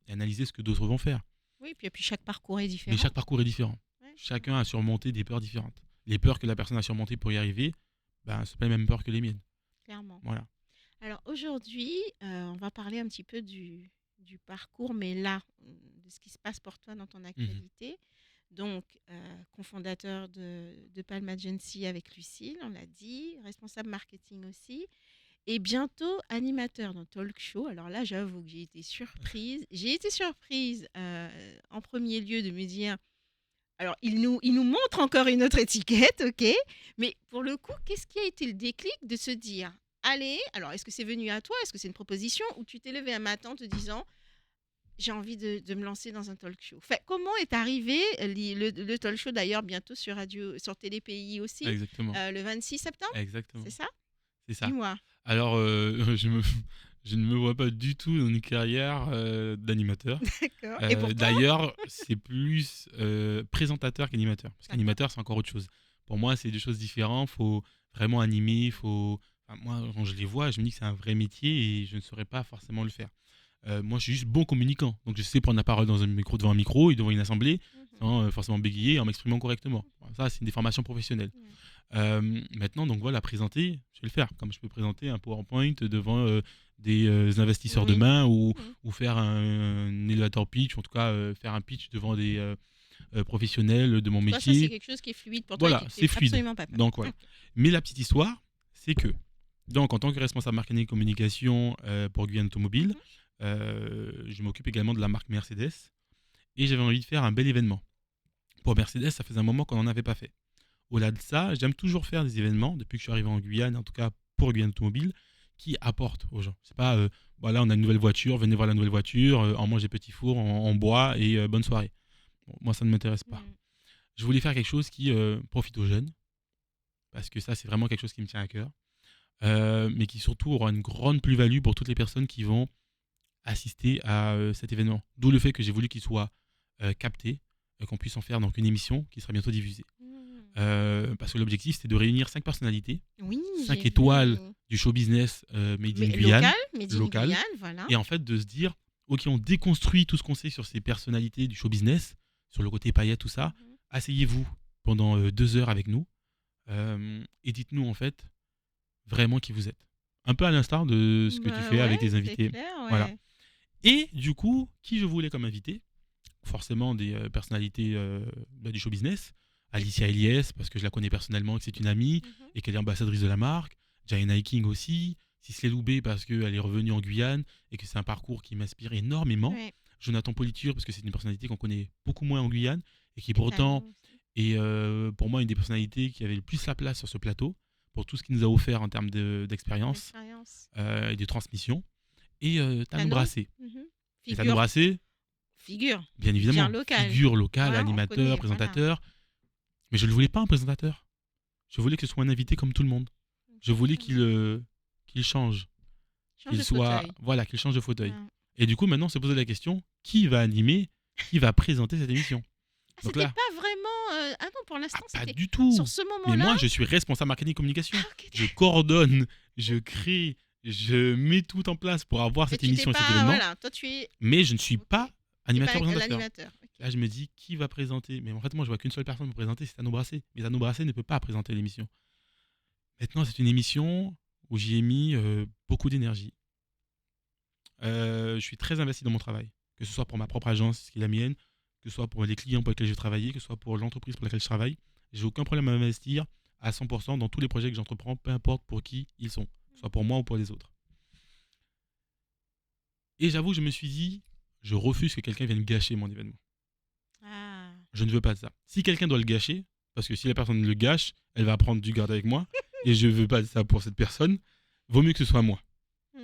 [SPEAKER 2] analyser ce que d'autres vont faire.
[SPEAKER 1] Oui, puis chaque parcours est
[SPEAKER 2] Mais
[SPEAKER 1] différent.
[SPEAKER 2] chaque parcours est différent.
[SPEAKER 1] Ouais,
[SPEAKER 2] Chacun a surmonté des peurs différentes. Les peurs que la personne a surmontées pour y arriver, c'est pas les mêmes peurs que les miennes.
[SPEAKER 1] clairement.
[SPEAKER 2] Voilà.
[SPEAKER 1] Alors aujourd'hui, on va parler un petit peu du parcours, mais là, de ce qui se passe pour toi dans ton
[SPEAKER 2] Mhm.
[SPEAKER 1] actualité. Donc, cofondateur de Palm Agency avec Lucille, on l'a dit, responsable marketing aussi, et bientôt animateur d'un talk show. Alors là, j'avoue que j'ai été surprise. J'ai été surprise en premier lieu de me dire, alors il nous montre encore une autre étiquette, ok, mais pour le coup, qu'est-ce qui a été le déclic de se dire, allez, alors est-ce que c'est venu à toi, est-ce que c'est une proposition, ou tu t'es levé un matin en te disant, j'ai envie de me lancer dans un talk show. Enfin, comment est arrivé le talk show d'ailleurs bientôt sur radio, sur Télé Pays aussi,
[SPEAKER 2] Exactement,
[SPEAKER 1] le 26 septembre, c'est
[SPEAKER 2] exactement,
[SPEAKER 1] ça?
[SPEAKER 2] c'est ça.
[SPEAKER 1] Dis-moi.
[SPEAKER 2] Alors, je ne me vois pas du tout dans une carrière d'animateur.
[SPEAKER 1] D'accord. Et pourtant?
[SPEAKER 2] D'ailleurs, c'est plus présentateur qu'animateur. Parce
[SPEAKER 1] D'accord.
[SPEAKER 2] qu'animateur, c'est encore autre chose. Pour moi, c'est deux choses différentes. Il faut vraiment animer. Enfin, moi, quand je les vois, je me dis que c'est un vrai métier et je ne saurais pas forcément le faire. Moi, je suis juste bon communicant. Donc, je sais prendre la parole devant un micro et devant une assemblée
[SPEAKER 1] Mhm.
[SPEAKER 2] sans forcément bégayer et en m'exprimant correctement. Bon, ça, c'est une des formations professionnelles.
[SPEAKER 1] Mhm.
[SPEAKER 2] Maintenant, donc voilà, présenter, je vais le faire. Comme je peux présenter un PowerPoint devant des investisseurs
[SPEAKER 1] Oui.
[SPEAKER 2] demain
[SPEAKER 1] Mhm.
[SPEAKER 2] ou faire un elevator pitch, en tout cas faire un pitch devant des professionnels de mon
[SPEAKER 1] Toi, ça, c'est
[SPEAKER 2] métier.
[SPEAKER 1] quelque chose qui est fluide pour toi et
[SPEAKER 2] Voilà,
[SPEAKER 1] qui ne te
[SPEAKER 2] c'est
[SPEAKER 1] fait
[SPEAKER 2] fluide.
[SPEAKER 1] absolument pas peur.
[SPEAKER 2] Donc voilà.
[SPEAKER 1] Ok.
[SPEAKER 2] Mais la petite histoire, c'est que, donc en tant que responsable marketing et communication pour Guyane Automobile,
[SPEAKER 1] Mhm.
[SPEAKER 2] je m'occupe également de la marque Mercedes et j'avais envie de faire un bel événement. Pour Mercedes, ça faisait un moment qu'on n'en avait pas fait. Au-delà de ça, j'aime toujours faire des événements, depuis que je suis arrivé en Guyane, en tout cas pour Guyane Automobile, qui apportent aux gens. C'est pas, voilà, on a une nouvelle voiture, venez voir la nouvelle voiture, en mange des petits fours, en bois et bonne soirée. Bon, moi, ça ne m'intéresse pas.
[SPEAKER 1] Mhm.
[SPEAKER 2] Je voulais faire quelque chose qui profite aux jeunes, parce que ça, c'est vraiment quelque chose qui me tient à cœur, mais qui surtout aura une grande plus-value pour toutes les personnes qui vont assister à cet événement. D'où le fait que j'ai voulu qu'il soit capté, qu'on puisse en faire donc une émission qui sera bientôt diffusée.
[SPEAKER 1] Mhm.
[SPEAKER 2] Parce que l'objectif, c'était de réunir 5 personnalités,
[SPEAKER 1] Oui,
[SPEAKER 2] 5
[SPEAKER 1] j'ai vu.
[SPEAKER 2] étoiles du show business made in
[SPEAKER 1] Mais
[SPEAKER 2] Guyane,
[SPEAKER 1] local, Made in
[SPEAKER 2] local,
[SPEAKER 1] Guyane, voilà.
[SPEAKER 2] et en fait de se dire, ok, on déconstruit tout ce qu'on sait sur ces personnalités du show business, sur le côté paillettes, tout ça,
[SPEAKER 1] Mhm.
[SPEAKER 2] asseyez-vous pendant 2 heures avec nous, et dites-nous en fait vraiment qui vous êtes. Un peu à l'instar de ce que tu
[SPEAKER 1] Bah
[SPEAKER 2] fais
[SPEAKER 1] ouais,
[SPEAKER 2] avec tes
[SPEAKER 1] c'est
[SPEAKER 2] invités.
[SPEAKER 1] clair,
[SPEAKER 2] Voilà.
[SPEAKER 1] ouais.
[SPEAKER 2] Et du coup, qui je voulais comme invité? Forcément des personnalités du show business. Alicia Eliès, parce que je la connais personnellement, que c'est une amie,
[SPEAKER 1] Mhm.
[SPEAKER 2] et qu'elle est ambassadrice de la marque. Diana King aussi. Sisley Loubet, parce qu'elle est revenue en Guyane, et que c'est un parcours qui m'inspire énormément.
[SPEAKER 1] Ouais.
[SPEAKER 2] Jonathan Politure, parce que c'est une personnalité qu'on connaît beaucoup moins en Guyane, et qui
[SPEAKER 1] Et
[SPEAKER 2] pourtant
[SPEAKER 1] talent aussi.
[SPEAKER 2] est pour moi une des personnalités qui avait le plus sa place sur ce plateau, pour tout ce qu'il nous a offert en termes d'expérience
[SPEAKER 1] D'expérience.
[SPEAKER 2] et de transmission. Et Tano
[SPEAKER 1] Tano.
[SPEAKER 2] Brassé.
[SPEAKER 1] Mhm.
[SPEAKER 2] Et Tano
[SPEAKER 1] Figure,
[SPEAKER 2] Brassé,
[SPEAKER 1] figure,
[SPEAKER 2] bien
[SPEAKER 1] bien
[SPEAKER 2] évidemment,
[SPEAKER 1] locale.
[SPEAKER 2] figure locale,
[SPEAKER 1] Voilà, on
[SPEAKER 2] animateur,
[SPEAKER 1] connaît, voilà.
[SPEAKER 2] présentateur. Mais je ne voulais pas un présentateur. Je voulais que ce soit un invité comme tout le monde. Je voulais
[SPEAKER 1] Exactement.
[SPEAKER 2] qu'il change,
[SPEAKER 1] Change
[SPEAKER 2] qu'il
[SPEAKER 1] de
[SPEAKER 2] soit,
[SPEAKER 1] fauteuil.
[SPEAKER 2] voilà, qu'il change de fauteuil.
[SPEAKER 1] Ouais.
[SPEAKER 2] Et du coup, maintenant, on s'est posé la question, qui va animer, qui va présenter cette émission?
[SPEAKER 1] Ah,
[SPEAKER 2] Donc
[SPEAKER 1] c'était
[SPEAKER 2] là,
[SPEAKER 1] pas vraiment. Ah non, pour
[SPEAKER 2] ah,
[SPEAKER 1] l'instant,
[SPEAKER 2] pas
[SPEAKER 1] c'était
[SPEAKER 2] du
[SPEAKER 1] sur
[SPEAKER 2] tout.
[SPEAKER 1] ce
[SPEAKER 2] Mais
[SPEAKER 1] moment-là.
[SPEAKER 2] moi, je suis responsable marketing
[SPEAKER 1] Ah,
[SPEAKER 2] communication.
[SPEAKER 1] ok.
[SPEAKER 2] Je coordonne, je crée, je mets tout en place pour avoir
[SPEAKER 1] Mais
[SPEAKER 2] cette
[SPEAKER 1] tu t'es
[SPEAKER 2] émission et cet
[SPEAKER 1] pas.
[SPEAKER 2] événement.
[SPEAKER 1] Voilà, toi, tu es.
[SPEAKER 2] Mais je ne suis
[SPEAKER 1] Ok.
[SPEAKER 2] pas
[SPEAKER 1] T'es pas
[SPEAKER 2] animateur-présentateur.
[SPEAKER 1] l'animateur. Ok.
[SPEAKER 2] Là, je me dis, qui va présenter? Mais en fait, moi, je vois qu'une seule personne me présenter, c'est Tano Brassé. Mais Tano Brassé ne peut pas présenter l'émission. Maintenant, c'est une émission où j'y ai mis beaucoup d'énergie. Je suis très investi dans mon travail, que ce soit pour ma propre agence, qui est la mienne, que ce soit pour les clients pour lesquels je travaille, que ce soit pour l'entreprise pour laquelle je travaille. J'ai aucun problème à investir à 100% dans tous les projets que j'entreprends, peu importe pour qui ils sont, soit pour moi ou pour les autres. Et j'avoue, je me suis dit, je refuse que quelqu'un vienne gâcher mon événement.
[SPEAKER 1] Ah.
[SPEAKER 2] Je ne veux pas de ça. Si quelqu'un doit le gâcher, parce que si la personne le gâche, elle va prendre du garde avec moi, et je ne veux pas de ça pour cette personne, vaut mieux que ce soit moi.
[SPEAKER 1] Hmm.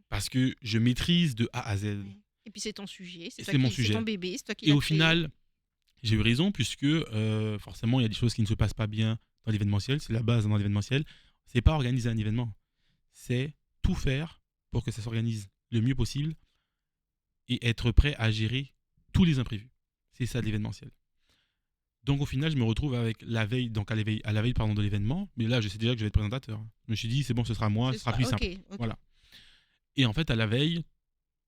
[SPEAKER 2] Parce que je maîtrise de A à Z.
[SPEAKER 1] Ouais. Et puis c'est ton sujet,
[SPEAKER 2] Et
[SPEAKER 1] c'est toi
[SPEAKER 2] c'est mon
[SPEAKER 1] qui, c'est
[SPEAKER 2] sujet.
[SPEAKER 1] ton bébé, c'est toi qui
[SPEAKER 2] Et
[SPEAKER 1] l'as
[SPEAKER 2] au
[SPEAKER 1] créé.
[SPEAKER 2] final, j'ai eu raison, puisque forcément, il y a des choses qui ne se passent pas bien dans l'événementiel. C'est la base dans l'événementiel. C'est pas organiser un événement. C'est tout faire pour que ça s'organise le mieux possible et être prêt à gérer tous les imprévus. C'est ça de l'événementiel. Donc au final, je me retrouve avec la veille, donc à la veille pardon, de l'événement, mais là, je sais déjà que je vais être présentateur. Je me suis dit, c'est bon, ce sera moi, ce sera plus simple.
[SPEAKER 1] Ok.
[SPEAKER 2] Voilà. Et en fait, à la veille,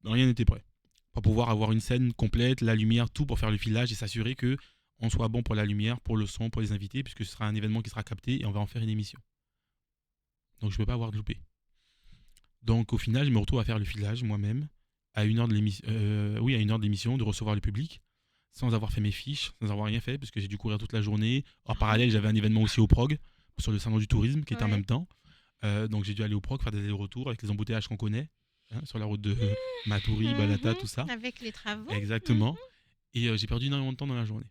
[SPEAKER 2] rien n'était prêt. Pour pouvoir avoir une scène complète, la lumière, tout pour faire le filage et s'assurer que on soit bon pour la lumière, pour le son, pour les invités, puisque ce sera un événement qui sera capté et on va en faire une émission. Donc je ne peux pas avoir de loupé. Donc au final, je me retrouve à faire le filage moi-même, à 1 heure de l'émission, oui, à 1 heure de l'émission, de recevoir le public, sans avoir fait mes fiches, sans avoir rien fait, parce que j'ai dû courir toute la journée. En parallèle, j'avais un événement aussi au Prog, sur le salon du tourisme, qui était en
[SPEAKER 1] Ouais.
[SPEAKER 2] même temps. Donc j'ai dû aller au Prog, faire des allers-retours avec les embouteillages qu'on connaît, hein, sur la route de Matoury, Balata, tout ça.
[SPEAKER 1] Avec les travaux.
[SPEAKER 2] Exactement. Et j'ai perdu énormément de temps dans la journée.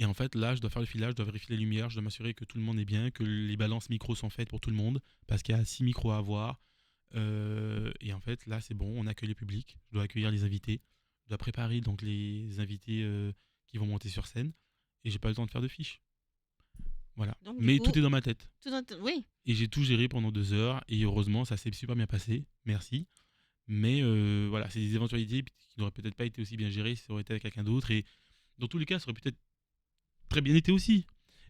[SPEAKER 2] Et en fait, là, je dois faire le filage, je dois vérifier les lumières, je dois m'assurer que tout le monde est bien, que les balances micros sont faites pour tout le monde, parce qu'il y a 6 micros à avoir. Et en fait, là, c'est bon, on accueille le public, je dois accueillir les invités, dois préparer donc les invités qui vont monter sur scène et j'ai pas le temps de faire de fiches. Voilà.
[SPEAKER 1] Donc, du
[SPEAKER 2] Mais
[SPEAKER 1] coup,
[SPEAKER 2] tout est dans ma tête.
[SPEAKER 1] oui,
[SPEAKER 2] Et j'ai tout géré pendant 2 heures et heureusement, ça s'est super bien passé. Merci. Mais voilà, c'est des éventualités qui n'auraient peut-être pas été aussi bien gérées si ça aurait été avec quelqu'un d'autre. Et dans tous les cas, ça aurait peut-être très bien été aussi.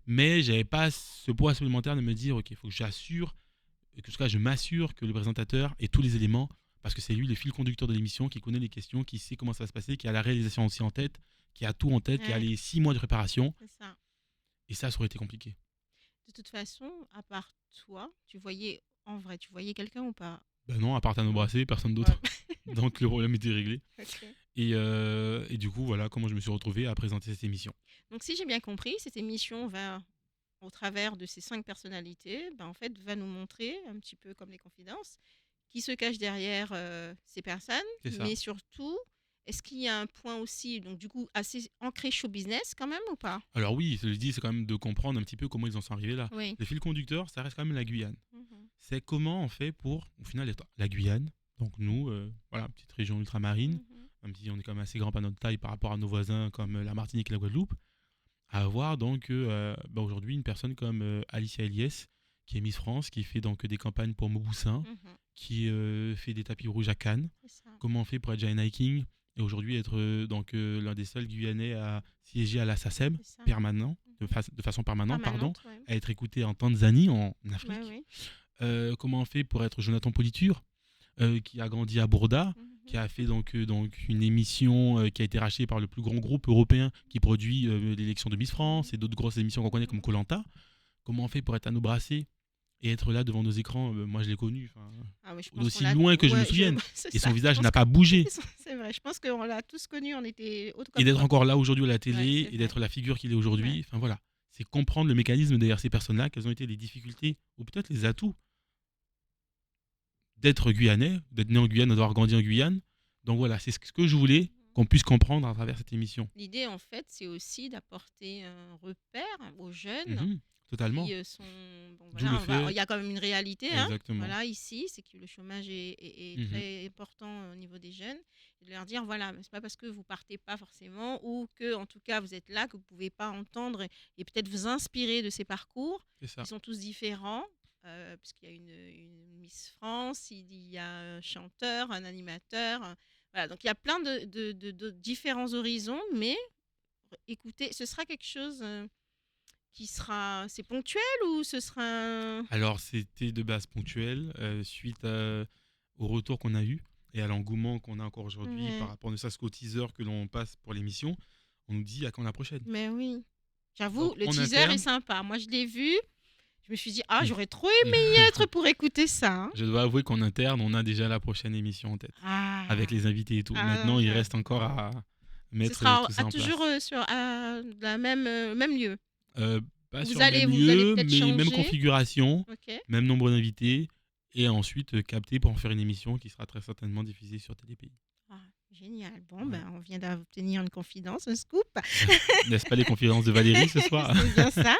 [SPEAKER 2] Mais j'avais pas ce poids supplémentaire de me dire, ok, il faut que j'assure, que en tout cas, je m'assure que le présentateur ait tous les éléments, parce que c'est lui le fil conducteur de l'émission, qui connaît les questions, qui sait comment ça va se passer, qui a la réalisation aussi en tête, qui a tout en tête, qui a
[SPEAKER 1] ouais,
[SPEAKER 2] les 6 mois de préparation.
[SPEAKER 1] c'est ça.
[SPEAKER 2] Et ça aurait été compliqué.
[SPEAKER 1] De toute façon, à part toi, tu voyais quelqu'un ou pas?
[SPEAKER 2] Ben non, à part Tano
[SPEAKER 1] Non.
[SPEAKER 2] Brassé, personne
[SPEAKER 1] Ouais.
[SPEAKER 2] d'autre. Donc le problème était réglé.
[SPEAKER 1] Ok.
[SPEAKER 2] Et du coup, voilà comment je me suis retrouvé à présenter cette émission.
[SPEAKER 1] Donc, si j'ai bien compris, cette émission va, au travers de ces 5 personnalités, ben, en fait, va nous montrer un petit peu comme les confidences, qui se cache derrière ces personnes,
[SPEAKER 2] C'est ça.
[SPEAKER 1] mais surtout, est-ce qu'il y a un point aussi, donc du coup, assez ancré show business quand même ou pas?
[SPEAKER 2] Alors oui, je le dis, c'est quand même de comprendre un petit peu comment ils en sont arrivés là.
[SPEAKER 1] Oui.
[SPEAKER 2] Le fil conducteur, ça reste quand même la Guyane.
[SPEAKER 1] Mhm.
[SPEAKER 2] C'est comment on fait pour, au final, être la Guyane. Donc nous, voilà, petite région ultramarine,
[SPEAKER 1] Mhm.
[SPEAKER 2] même si on est quand même assez grand par notre taille par rapport à nos voisins comme la Martinique et la Guadeloupe, à avoir donc aujourd'hui une personne comme Alicia Eliès, qui est Miss France, qui fait donc des campagnes pour Mauboussin,
[SPEAKER 1] Mhm.
[SPEAKER 2] qui fait des tapis rouges à Cannes.
[SPEAKER 1] C'est ça.
[SPEAKER 2] Comment on fait pour être Giant Hiking et aujourd'hui être l'un des seuls Guyanais à siéger à la SACEM
[SPEAKER 1] C'est ça.
[SPEAKER 2] permanent,
[SPEAKER 1] Mhm.
[SPEAKER 2] de façon permanente, pardon,
[SPEAKER 1] Permanente, ouais.
[SPEAKER 2] à être écouté en Tanzanie, en Afrique.
[SPEAKER 1] Ouais, ouais.
[SPEAKER 2] Comment on fait pour être Jonathan Politure, qui a grandi à Bourda,
[SPEAKER 1] Mhm.
[SPEAKER 2] qui a fait donc une émission qui a été rachetée par le plus grand groupe européen qui produit l'élection de Miss France et d'autres grosses émissions qu'on connaît comme Koh Lanta. Comment on fait pour être à nos brassés et être là devant nos écrans? Moi, je l'ai connu,
[SPEAKER 1] Ah oui, je pense qu'on
[SPEAKER 2] d'aussi
[SPEAKER 1] l'a.
[SPEAKER 2] loin que je me
[SPEAKER 1] Ouais,
[SPEAKER 2] souvienne.
[SPEAKER 1] c'est
[SPEAKER 2] Et
[SPEAKER 1] ça.
[SPEAKER 2] son
[SPEAKER 1] Je
[SPEAKER 2] visage
[SPEAKER 1] pense
[SPEAKER 2] n'a
[SPEAKER 1] que
[SPEAKER 2] pas bougé.
[SPEAKER 1] c'est vrai. Je pense qu'on l'a tous connu. On était autres
[SPEAKER 2] Et
[SPEAKER 1] comme
[SPEAKER 2] d'être
[SPEAKER 1] toi.
[SPEAKER 2] encore là aujourd'hui à la
[SPEAKER 1] Ouais,
[SPEAKER 2] télé
[SPEAKER 1] c'est
[SPEAKER 2] et
[SPEAKER 1] vrai.
[SPEAKER 2] d'être la figure qu'il est aujourd'hui.
[SPEAKER 1] Ouais.
[SPEAKER 2] Enfin voilà, c'est comprendre le mécanisme derrière ces personnes-là, quelles ont été les difficultés ou peut-être les atouts d'être guyanais, d'être né en Guyane, d'avoir grandi en Guyane. Donc voilà, c'est ce que je voulais qu'on puisse comprendre à travers cette émission.
[SPEAKER 1] L'idée, en fait, c'est aussi d'apporter un repère aux jeunes
[SPEAKER 2] Mhm, totalement.
[SPEAKER 1] qui sont. Bon,
[SPEAKER 2] D'où
[SPEAKER 1] voilà,
[SPEAKER 2] le fait.
[SPEAKER 1] il y a quand même une réalité, hein.
[SPEAKER 2] Exactement.
[SPEAKER 1] Voilà, ici, c'est que le chômage est
[SPEAKER 2] Mhm,
[SPEAKER 1] très important au niveau des jeunes. Et de leur dire, voilà, c'est pas parce que vous partez pas forcément ou que, en tout cas, vous êtes là que vous pouvez pas entendre et peut-être vous inspirer de ces parcours.
[SPEAKER 2] c'est ça.
[SPEAKER 1] Ils sont tous différents. Puisqu'il y a une Miss France, il y a un chanteur, un animateur. Voilà, donc il y a plein de différents horizons, mais écoutez, ce sera quelque chose qui sera. C'est ponctuel ou ce sera.
[SPEAKER 2] Alors, c'était de base ponctuel, suite au retour qu'on a eu et à l'engouement qu'on a encore aujourd'hui par
[SPEAKER 1] Ouais,
[SPEAKER 2] rapport ne serait-ce qu'au teaser que l'on passe pour l'émission. On nous dit à quand la prochaine.
[SPEAKER 1] mais oui.
[SPEAKER 2] Donc,
[SPEAKER 1] J'avoue, le
[SPEAKER 2] en
[SPEAKER 1] teaser est
[SPEAKER 2] interne,
[SPEAKER 1] sympa. Moi, je l'ai vu. Je me suis dit, ah, j'aurais trop aimé y être pour écouter ça, hein.
[SPEAKER 2] je dois avouer qu'en interne, on a déjà la prochaine émission en tête, avec
[SPEAKER 1] Ah,
[SPEAKER 2] les invités et tout.
[SPEAKER 1] ah,
[SPEAKER 2] Maintenant, il reste encore à
[SPEAKER 1] ce
[SPEAKER 2] mettre
[SPEAKER 1] sera
[SPEAKER 2] tout ça en
[SPEAKER 1] toujours
[SPEAKER 2] place.
[SPEAKER 1] sur la même lieu.
[SPEAKER 2] Euh, Pas
[SPEAKER 1] Vous
[SPEAKER 2] sur le
[SPEAKER 1] allez,
[SPEAKER 2] même
[SPEAKER 1] vous allez
[SPEAKER 2] lieu,
[SPEAKER 1] peut-être
[SPEAKER 2] mais même
[SPEAKER 1] changer.
[SPEAKER 2] configuration,
[SPEAKER 1] Ok.
[SPEAKER 2] même nombre d'invités, et ensuite capter pour en faire une émission qui sera très certainement diffusée sur TDPI.
[SPEAKER 1] Ah, génial. Bon,
[SPEAKER 2] Voilà.
[SPEAKER 1] ben, on vient d'obtenir une confidence, un scoop.
[SPEAKER 2] N'est-ce pas les confidences de Valérie ce soir?
[SPEAKER 1] C'est bien ça.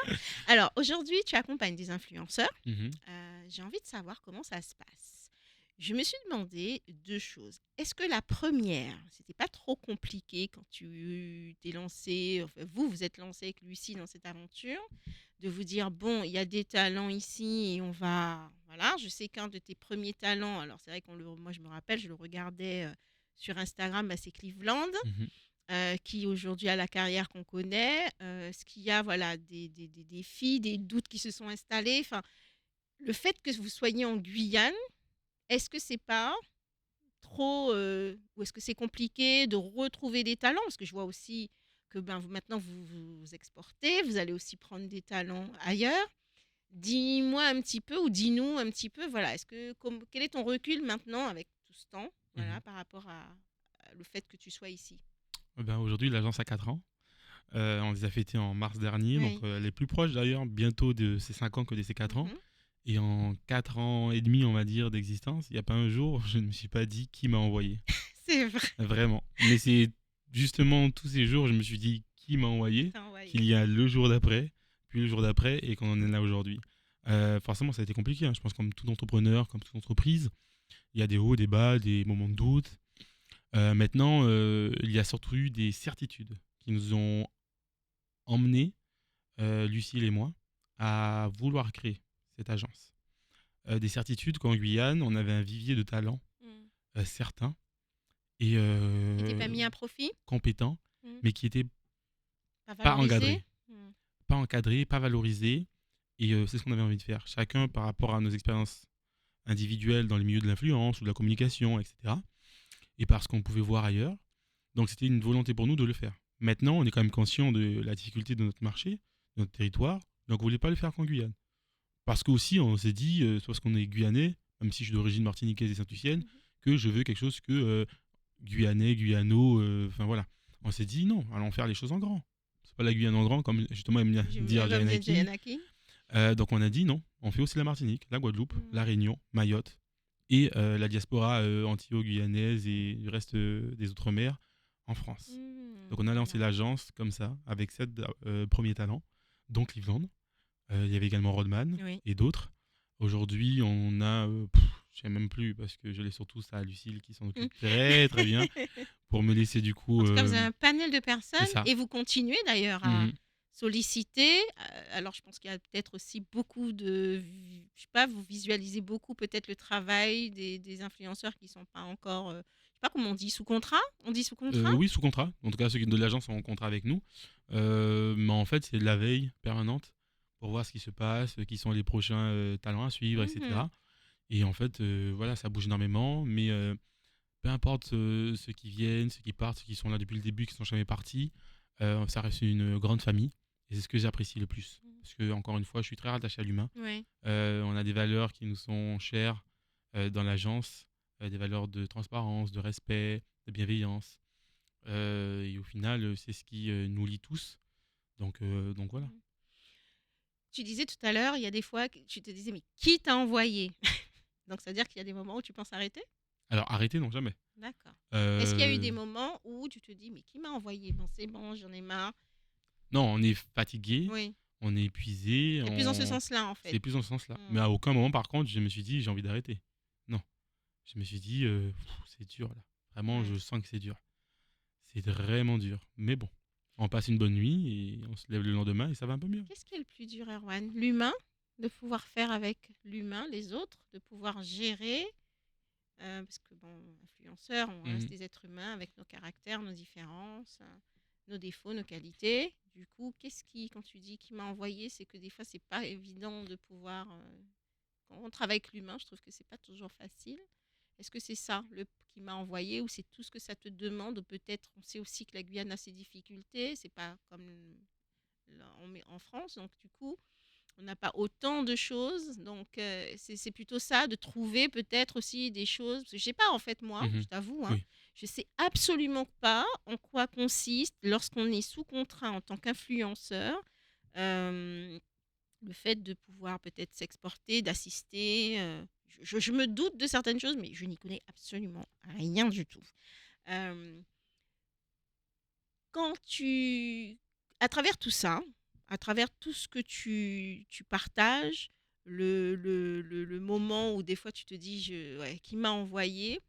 [SPEAKER 1] Alors, aujourd'hui, tu accompagnes des influenceurs.
[SPEAKER 2] Mhm.
[SPEAKER 1] J'ai envie de savoir comment ça se passe. Je me suis demandé 2 choses. Est-ce que la première, c'était pas trop compliqué quand tu t'es lancé, enfin, vous êtes lancé avec Lucie dans cette aventure, de vous dire, bon, il y a des talents ici et on va. Voilà, je sais qu'un de tes premiers talents, alors c'est vrai moi je me rappelle, je le regardais sur Instagram, bah, c'est Cleveland,
[SPEAKER 2] Mhm.
[SPEAKER 1] qui aujourd'hui a la carrière qu'on connaît. Est-ce qu'il y a voilà, des défis, des doutes qui se sont installés? Enfin, le fait que vous soyez en Guyane, est-ce que c'est pas trop, ou est-ce que c'est compliqué de retrouver des talents? Parce que je vois aussi que ben, maintenant vous exportez, vous allez aussi prendre des talents ailleurs. Dis-moi un petit peu ou dis-nous un petit peu, voilà, quel est ton recul maintenant avec tout ce temps, voilà,
[SPEAKER 2] Mhm.
[SPEAKER 1] par rapport à le fait que tu sois ici?
[SPEAKER 2] Ben, aujourd'hui, l'agence a 4 ans. On les a fêtés en mars dernier, donc
[SPEAKER 1] Oui.
[SPEAKER 2] elle est plus proche d'ailleurs bientôt de ses 5 ans que de ses 4 ans.
[SPEAKER 1] Mhm.
[SPEAKER 2] Et en 4 ans et demi, on va dire, d'existence, il n'y a pas un jour, je ne me suis pas dit qui m'a envoyé.
[SPEAKER 1] C'est vrai,
[SPEAKER 2] Vraiment. Mais c'est justement tous ces jours, je me suis dit qui m'a envoyé,
[SPEAKER 1] t'as envoyé.
[SPEAKER 2] qu'il y a le jour d'après, puis le jour d'après, et qu'on en est là aujourd'hui. Forcément, ça a été compliqué, hein. Je pense comme tout entrepreneur, comme toute entreprise, il y a des hauts, des bas, des moments de doute. Maintenant, il y a surtout eu des certitudes qui nous ont emmenés, Lucille et moi, à vouloir créer cette agence. Des certitudes qu'en Guyane, on avait un vivier de talents
[SPEAKER 1] Mm.
[SPEAKER 2] certains et
[SPEAKER 1] Qui n'était pas mis à profit,
[SPEAKER 2] compétents,
[SPEAKER 1] mm.
[SPEAKER 2] mais qui n'étaient
[SPEAKER 1] Pas
[SPEAKER 2] pas
[SPEAKER 1] valorisé.
[SPEAKER 2] encadrés, pas encadrés, pas valorisés. Et c'est ce qu'on avait envie de faire. Chacun par rapport à nos expériences individuelles dans les milieux de l'influence ou de la communication, etc. Et parce qu'on pouvait voir ailleurs. Donc c'était une volonté pour nous de le faire. Maintenant, on est quand même conscient de la difficulté de notre marché, de notre territoire. Donc on ne voulait pas le faire qu'en Guyane. Parce qu'aussi, on s'est dit, c'est parce qu'on est guyanais, même si je suis d'origine martiniquaise et saint-lucienne,
[SPEAKER 1] Mhm.
[SPEAKER 2] que je veux quelque chose que guyanais, guyano, enfin voilà. On s'est dit non, allons faire les choses en grand. C'est pas la Guyane en grand, comme justement aime bien
[SPEAKER 1] J'aime
[SPEAKER 2] dire
[SPEAKER 1] bien comme
[SPEAKER 2] Jayanaki.
[SPEAKER 1] Jayanaki.
[SPEAKER 2] Donc on a dit non, on fait aussi la Martinique, la Guadeloupe, la Réunion, Mayotte et la diaspora antillo-guyanaise et du reste des Outre-mer en France. Donc on a lancé l'agence comme ça, avec 7 premiers talents, dont Cleveland. Il y avait également Rodman
[SPEAKER 1] Oui.
[SPEAKER 2] et d'autres. Aujourd'hui, on a, je sais même plus, parce que je l'ai surtout ça à Lucille qui s'en occupe très très bien, pour me laisser du coup...
[SPEAKER 1] En tout cas, vous avez un panel de
[SPEAKER 2] c'est
[SPEAKER 1] personnes
[SPEAKER 2] ça.
[SPEAKER 1] et vous continuez d'ailleurs à
[SPEAKER 2] Mhm.
[SPEAKER 1] solliciter. Alors, je pense qu'il y a peut-être aussi beaucoup de, je sais pas, vous visualisez beaucoup peut-être le travail des influenceurs qui sont pas encore, je sais pas comment on dit, sous contrat. On dit sous contrat.
[SPEAKER 2] Oui, sous contrat. En tout cas, ceux de l'agence sont en contrat avec nous. Mais en fait, c'est de la veille permanente pour voir ce qui se passe, qui sont les prochains talents à suivre,
[SPEAKER 1] Mhm.
[SPEAKER 2] etc. Et en fait, voilà, ça bouge énormément. Mais peu importe ceux qui viennent, ceux qui partent, ceux qui sont là depuis le début, qui ne sont jamais partis, ça reste une grande famille. Et c'est ce que j'apprécie le plus. Parce que, encore une fois, je suis très rattaché à l'humain.
[SPEAKER 1] Ouais.
[SPEAKER 2] On a des valeurs qui nous sont chères dans l'agence, des valeurs de transparence, de respect, de bienveillance. Et au final, c'est ce qui nous lie tous. Donc voilà.
[SPEAKER 1] Tu disais tout à l'heure, il y a des fois que tu te disais, mais qui t'a envoyé? Donc, ça veut dire qu'il y a des moments où tu penses arrêter?
[SPEAKER 2] Alors arrêtez, non, jamais.
[SPEAKER 1] D'accord. Est-ce qu'il y a eu
[SPEAKER 2] Euh,
[SPEAKER 1] des moments où tu te dis, mais qui m'a envoyé? Bon, c'est bon, j'en ai marre.
[SPEAKER 2] non, on est fatigué,
[SPEAKER 1] Oui.
[SPEAKER 2] on est épuisé.
[SPEAKER 1] C'est plus dans ce sens-là, en fait.
[SPEAKER 2] C'est plus dans ce sens-là. Mais
[SPEAKER 1] Mm.
[SPEAKER 2] à aucun moment, par contre, je me suis dit, j'ai envie d'arrêter. Non. Je me suis dit, c'est dur là. Vraiment,
[SPEAKER 1] Ouais.
[SPEAKER 2] je sens que c'est dur. C'est vraiment dur. Mais bon, on passe une bonne nuit et on se lève le lendemain et ça va un peu mieux.
[SPEAKER 1] Qu'est-ce qui est le plus dur, Erwan? L'humain, de pouvoir faire avec l'humain, les autres, de pouvoir gérer, parce que bon, influenceurs, on reste
[SPEAKER 2] Mhm.
[SPEAKER 1] des êtres humains avec nos caractères, nos différences, nos défauts, nos qualités. Du coup, qu'est-ce qui, quand tu dis qui m'a envoyé, c'est que des fois, c'est pas évident de pouvoir. Quand on travaille avec l'humain, je trouve que c'est pas toujours facile. Est-ce que c'est ça le qui m'a envoyé ou c'est tout ce que ça te demande ou peut-être on sait aussi que la Guyane a ses difficultés, c'est pas comme là, en France, donc du coup on n'a pas autant de choses, donc c'est plutôt ça, de trouver peut-être aussi des choses. Parce que je sais pas en fait moi, je
[SPEAKER 2] Mhm.
[SPEAKER 1] t'avoue, hein,
[SPEAKER 2] Oui.
[SPEAKER 1] je sais absolument pas en quoi consiste lorsqu'on est sous contrat en tant qu'influenceur. euh, le fait de pouvoir peut-être s'exporter, d'assister. Je me doute de certaines choses, mais je n'y connais absolument rien du tout. Euh, quand tu, à travers tout ça, à travers tout ce que tu partages, le moment où des fois tu te dis, ouais, qui m'a envoyé,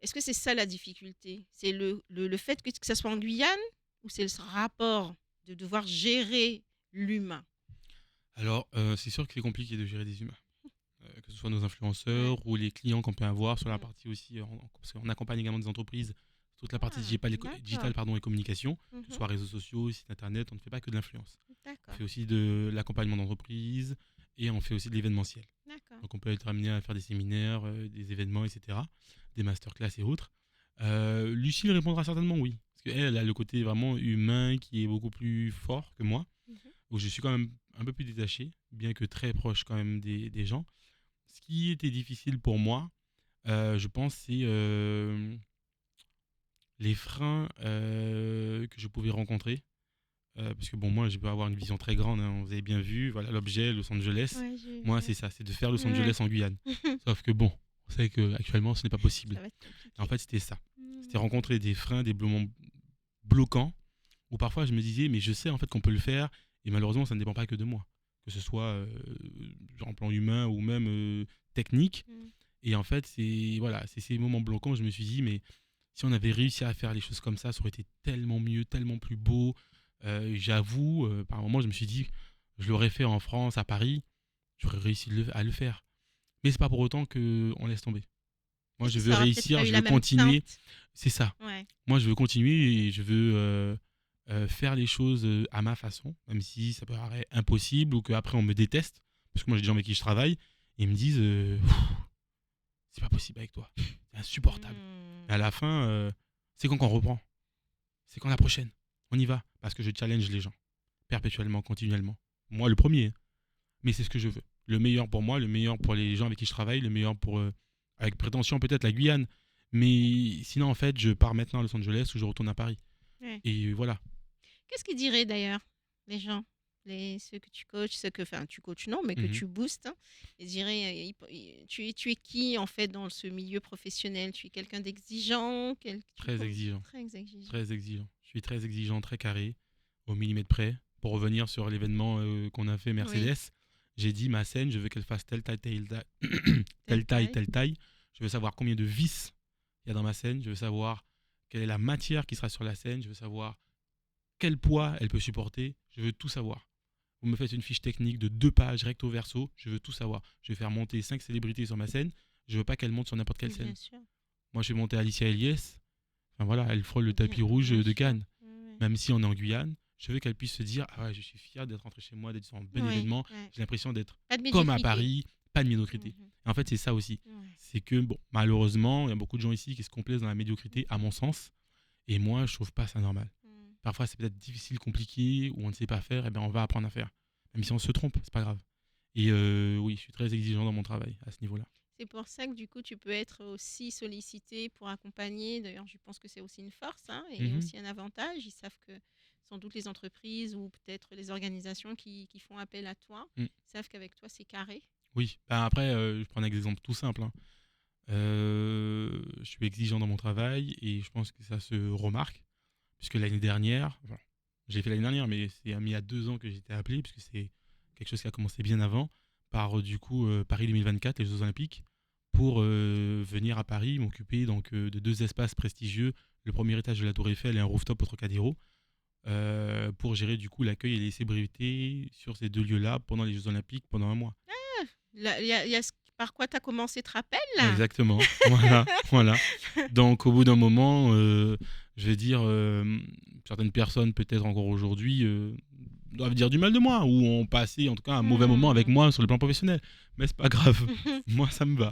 [SPEAKER 1] est-ce que c'est ça la difficulté? C'est le fait que ça soit en Guyane ou c'est ce rapport de devoir gérer l'humain?
[SPEAKER 2] Alors, c'est sûr que c'est compliqué de gérer des humains. Que ce soit nos
[SPEAKER 1] Ouais.
[SPEAKER 2] influenceurs ou les clients qu'on peut avoir sur la
[SPEAKER 1] Mm.
[SPEAKER 2] partie aussi, parce qu'on accompagne également des entreprises, toute la partie
[SPEAKER 1] Ah,
[SPEAKER 2] digitale
[SPEAKER 1] d'accord.
[SPEAKER 2] pardon, et communication, que ce
[SPEAKER 1] Mhm.
[SPEAKER 2] soit réseaux sociaux, site internet, on ne fait pas que de l'influence. On
[SPEAKER 1] D'accord,
[SPEAKER 2] fait aussi de l'accompagnement d'entreprise et on fait aussi de l'événementiel.
[SPEAKER 1] d'accord.
[SPEAKER 2] Donc on peut être amené à faire des séminaires, des événements, etc., des masterclass et autres. Lucille répondra certainement oui, parce qu'elle elle a le côté vraiment humain qui est beaucoup plus fort que moi,
[SPEAKER 1] Mhm.
[SPEAKER 2] où je suis quand même un peu plus détaché, bien que très proche quand même des gens. Ce qui était difficile pour moi, je pense, c'est les freins que je pouvais rencontrer. Parce que bon, moi, je peux avoir une vision très grande, hein. Vous avez bien vu, voilà l'objet, Los Angeles.
[SPEAKER 1] Ouais,
[SPEAKER 2] Moi, c'est ça, c'est de faire Los Angeles
[SPEAKER 1] ouais.
[SPEAKER 2] en Guyane. Sauf que bon, on sait qu'actuellement, ce n'est pas possible.
[SPEAKER 1] Ça va être
[SPEAKER 2] Et en
[SPEAKER 1] compliqué.
[SPEAKER 2] fait, c'était ça. C'était
[SPEAKER 1] Mm.
[SPEAKER 2] rencontrer des freins, des moments bloquants, où parfois je me disais, mais je sais en fait qu'on peut le faire, et malheureusement, ça ne dépend pas que de moi. Que ce soit en plan humain ou même technique.
[SPEAKER 1] Mm.
[SPEAKER 2] Et en fait, c'est voilà, c'est ces moments bloquants où je me suis dit, mais Si on avait réussi à faire les choses comme ça aurait été tellement mieux, tellement plus beau. J'avoue, par moment, je me suis dit, je l'aurais fait en France, à Paris, j'aurais réussi à le faire. Mais c'est pas pour autant qu'on laisse tomber. Moi, je veux
[SPEAKER 1] Ça aura peut-être
[SPEAKER 2] réussir,
[SPEAKER 1] pas eu
[SPEAKER 2] je
[SPEAKER 1] la
[SPEAKER 2] veux
[SPEAKER 1] même
[SPEAKER 2] continuer.
[SPEAKER 1] teinte.
[SPEAKER 2] C'est ça.
[SPEAKER 1] Ouais.
[SPEAKER 2] Moi, je veux continuer et je veux faire les choses à ma façon, même si ça paraît impossible ou qu'après on me déteste. Parce que moi, j'ai des gens avec qui je travaille et ils me disent c'est pas possible avec toi, c'est insupportable.
[SPEAKER 1] Hmm.
[SPEAKER 2] Et à la fin, c'est quand qu'on reprend. C'est quand la prochaine. On y va. Parce que je challenge les gens. Perpétuellement, continuellement. Moi, le premier. Mais c'est ce que je veux. Le meilleur pour moi, le meilleur pour les gens avec qui je travaille, le meilleur pour, avec prétention peut-être, la Guyane. Mais sinon, en fait, je pars maintenant à Los Angeles ou je retourne à Paris.
[SPEAKER 1] Ouais.
[SPEAKER 2] Et voilà.
[SPEAKER 1] Qu'est-ce qu'ils diraient d'ailleurs, les gens, ceux que tu coaches, enfin tu coaches non, mais que
[SPEAKER 2] Mhm.
[SPEAKER 1] tu boostes, hein, ils diraient, tu es qui en fait dans ce milieu professionnel? Tu es quelqu'un d'exigeant,
[SPEAKER 2] Très exigeant.
[SPEAKER 1] très exigeant.
[SPEAKER 2] Très exigeant. Je suis très exigeant, très carré, au millimètre près. Pour revenir sur l'événement qu'on a fait
[SPEAKER 1] Oui,
[SPEAKER 2] Mercedes, j'ai dit ma scène, je veux qu'elle fasse telle taille, telle taille,
[SPEAKER 1] telle
[SPEAKER 2] telle taille,
[SPEAKER 1] taille.
[SPEAKER 2] telle taille. Je veux savoir combien de vis il y a dans ma scène. Je veux savoir quelle est la matière qui sera sur la scène. Je veux savoir quel poids elle peut supporter. Je veux tout savoir. Vous me faites une fiche technique de 2 pages recto verso. Je veux tout savoir. Je vais faire monter 5 célébrités sur ma scène. Je veux pas qu'elles montent sur n'importe quelle scène.
[SPEAKER 1] Bien sûr,
[SPEAKER 2] Moi, je vais monter Alicia Eliès. Enfin voilà, elle frôle le tapis rouge
[SPEAKER 1] bien
[SPEAKER 2] de
[SPEAKER 1] sûr.
[SPEAKER 2] Cannes.
[SPEAKER 1] Ouais.
[SPEAKER 2] Même si on est en Guyane, je veux qu'elle puisse se dire ah ouais, je suis fier d'être rentré chez moi, d'être sur un bon
[SPEAKER 1] Ouais,
[SPEAKER 2] événement.
[SPEAKER 1] ouais.
[SPEAKER 2] J'ai l'impression d'être
[SPEAKER 1] Pas de
[SPEAKER 2] comme à
[SPEAKER 1] médiocrité.
[SPEAKER 2] Paris, pas de médiocrité.
[SPEAKER 1] Mhm.
[SPEAKER 2] Et en fait, c'est ça aussi.
[SPEAKER 1] Ouais.
[SPEAKER 2] C'est que bon, malheureusement, il y a beaucoup de gens ici qui se complaisent dans la médiocrité, à mon sens. Et moi, je trouve pas ça normal.
[SPEAKER 1] Mhm.
[SPEAKER 2] Parfois, c'est peut-être difficile, compliqué, ou on ne sait pas faire. Et ben, on va apprendre à faire. Même si on se trompe, c'est pas grave. Et oui, je suis très exigeant dans mon travail à ce niveau-là.
[SPEAKER 1] C'est pour ça que du coup, tu peux être aussi sollicité pour accompagner. D'ailleurs, je pense que c'est aussi une force, hein, et
[SPEAKER 2] Mhm.
[SPEAKER 1] aussi un avantage. Ils savent que sans doute les entreprises ou peut-être les organisations qui font appel à toi,
[SPEAKER 2] Mm.
[SPEAKER 1] savent qu'avec toi, c'est carré.
[SPEAKER 2] Oui. Ben, après, je prends un exemple tout simple, hein. Je suis exigeant dans mon travail et je pense que ça se remarque. Puisque l'année dernière, enfin, j'ai fait l'année dernière, mais c'est il y a 2 ans que j'ai été appelé, puisque c'est quelque chose qui a commencé bien avant, par du coup Paris 2024, les Jeux Olympiques, pour venir à Paris, m'occuper donc de 2 espaces prestigieux, le premier étage de la Tour Eiffel et un rooftop au Trocadéro, pour gérer du coup l'accueil et les célébrités sur ces 2 lieux-là pendant les Jeux Olympiques pendant un mois.
[SPEAKER 1] Là, il y a par quoi tu as commencé, te rappelles là?
[SPEAKER 2] Exactement, voilà, voilà. Donc au bout d'un moment, je vais dire, certaines personnes peut-être encore aujourd'hui doivent dire du mal de moi ou ont passé en tout cas un mauvais moment avec
[SPEAKER 1] Hmm.
[SPEAKER 2] moi sur le plan professionnel. Mais c'est pas grave,
[SPEAKER 1] Mhm.
[SPEAKER 2] moi ça me va.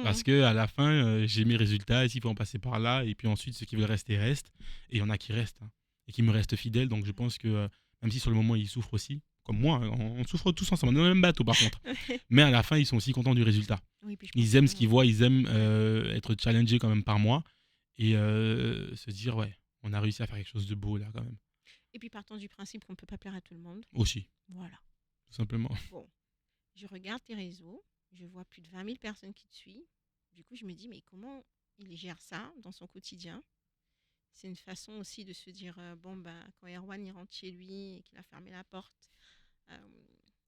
[SPEAKER 2] Parce
[SPEAKER 1] Mhm.
[SPEAKER 2] que à la fin, j'ai mes résultats et s'il faut en passer par là, et puis ensuite ceux qui veulent rester restent, et il y en a qui restent, hein, et qui me restent fidèles. Donc je pense que même si sur le moment ils souffrent aussi, comme moi, hein, on souffre tous ensemble, on est dans le même bateau par contre. Mais à la fin, ils sont aussi contents du résultat.
[SPEAKER 1] Oui, puis je pense
[SPEAKER 2] Ils
[SPEAKER 1] que
[SPEAKER 2] aiment ce qu'ils voient, ils aiment
[SPEAKER 1] ouais.
[SPEAKER 2] être challengés quand même par moi et se dire ouais, on a réussi à faire quelque chose de beau là quand même.
[SPEAKER 1] Et puis partant du principe qu'on ne peut pas plaire à tout le monde.
[SPEAKER 2] Aussi,
[SPEAKER 1] Voilà.
[SPEAKER 2] tout simplement.
[SPEAKER 1] Bon, je regarde tes réseaux, je vois plus de 20 000 personnes qui te suivent. Du coup, je me dis, mais comment il gère ça dans son quotidien? C'est une façon aussi de se dire, bon, ben, quand Erwan il rentre chez lui et qu'il a fermé la porte, euh,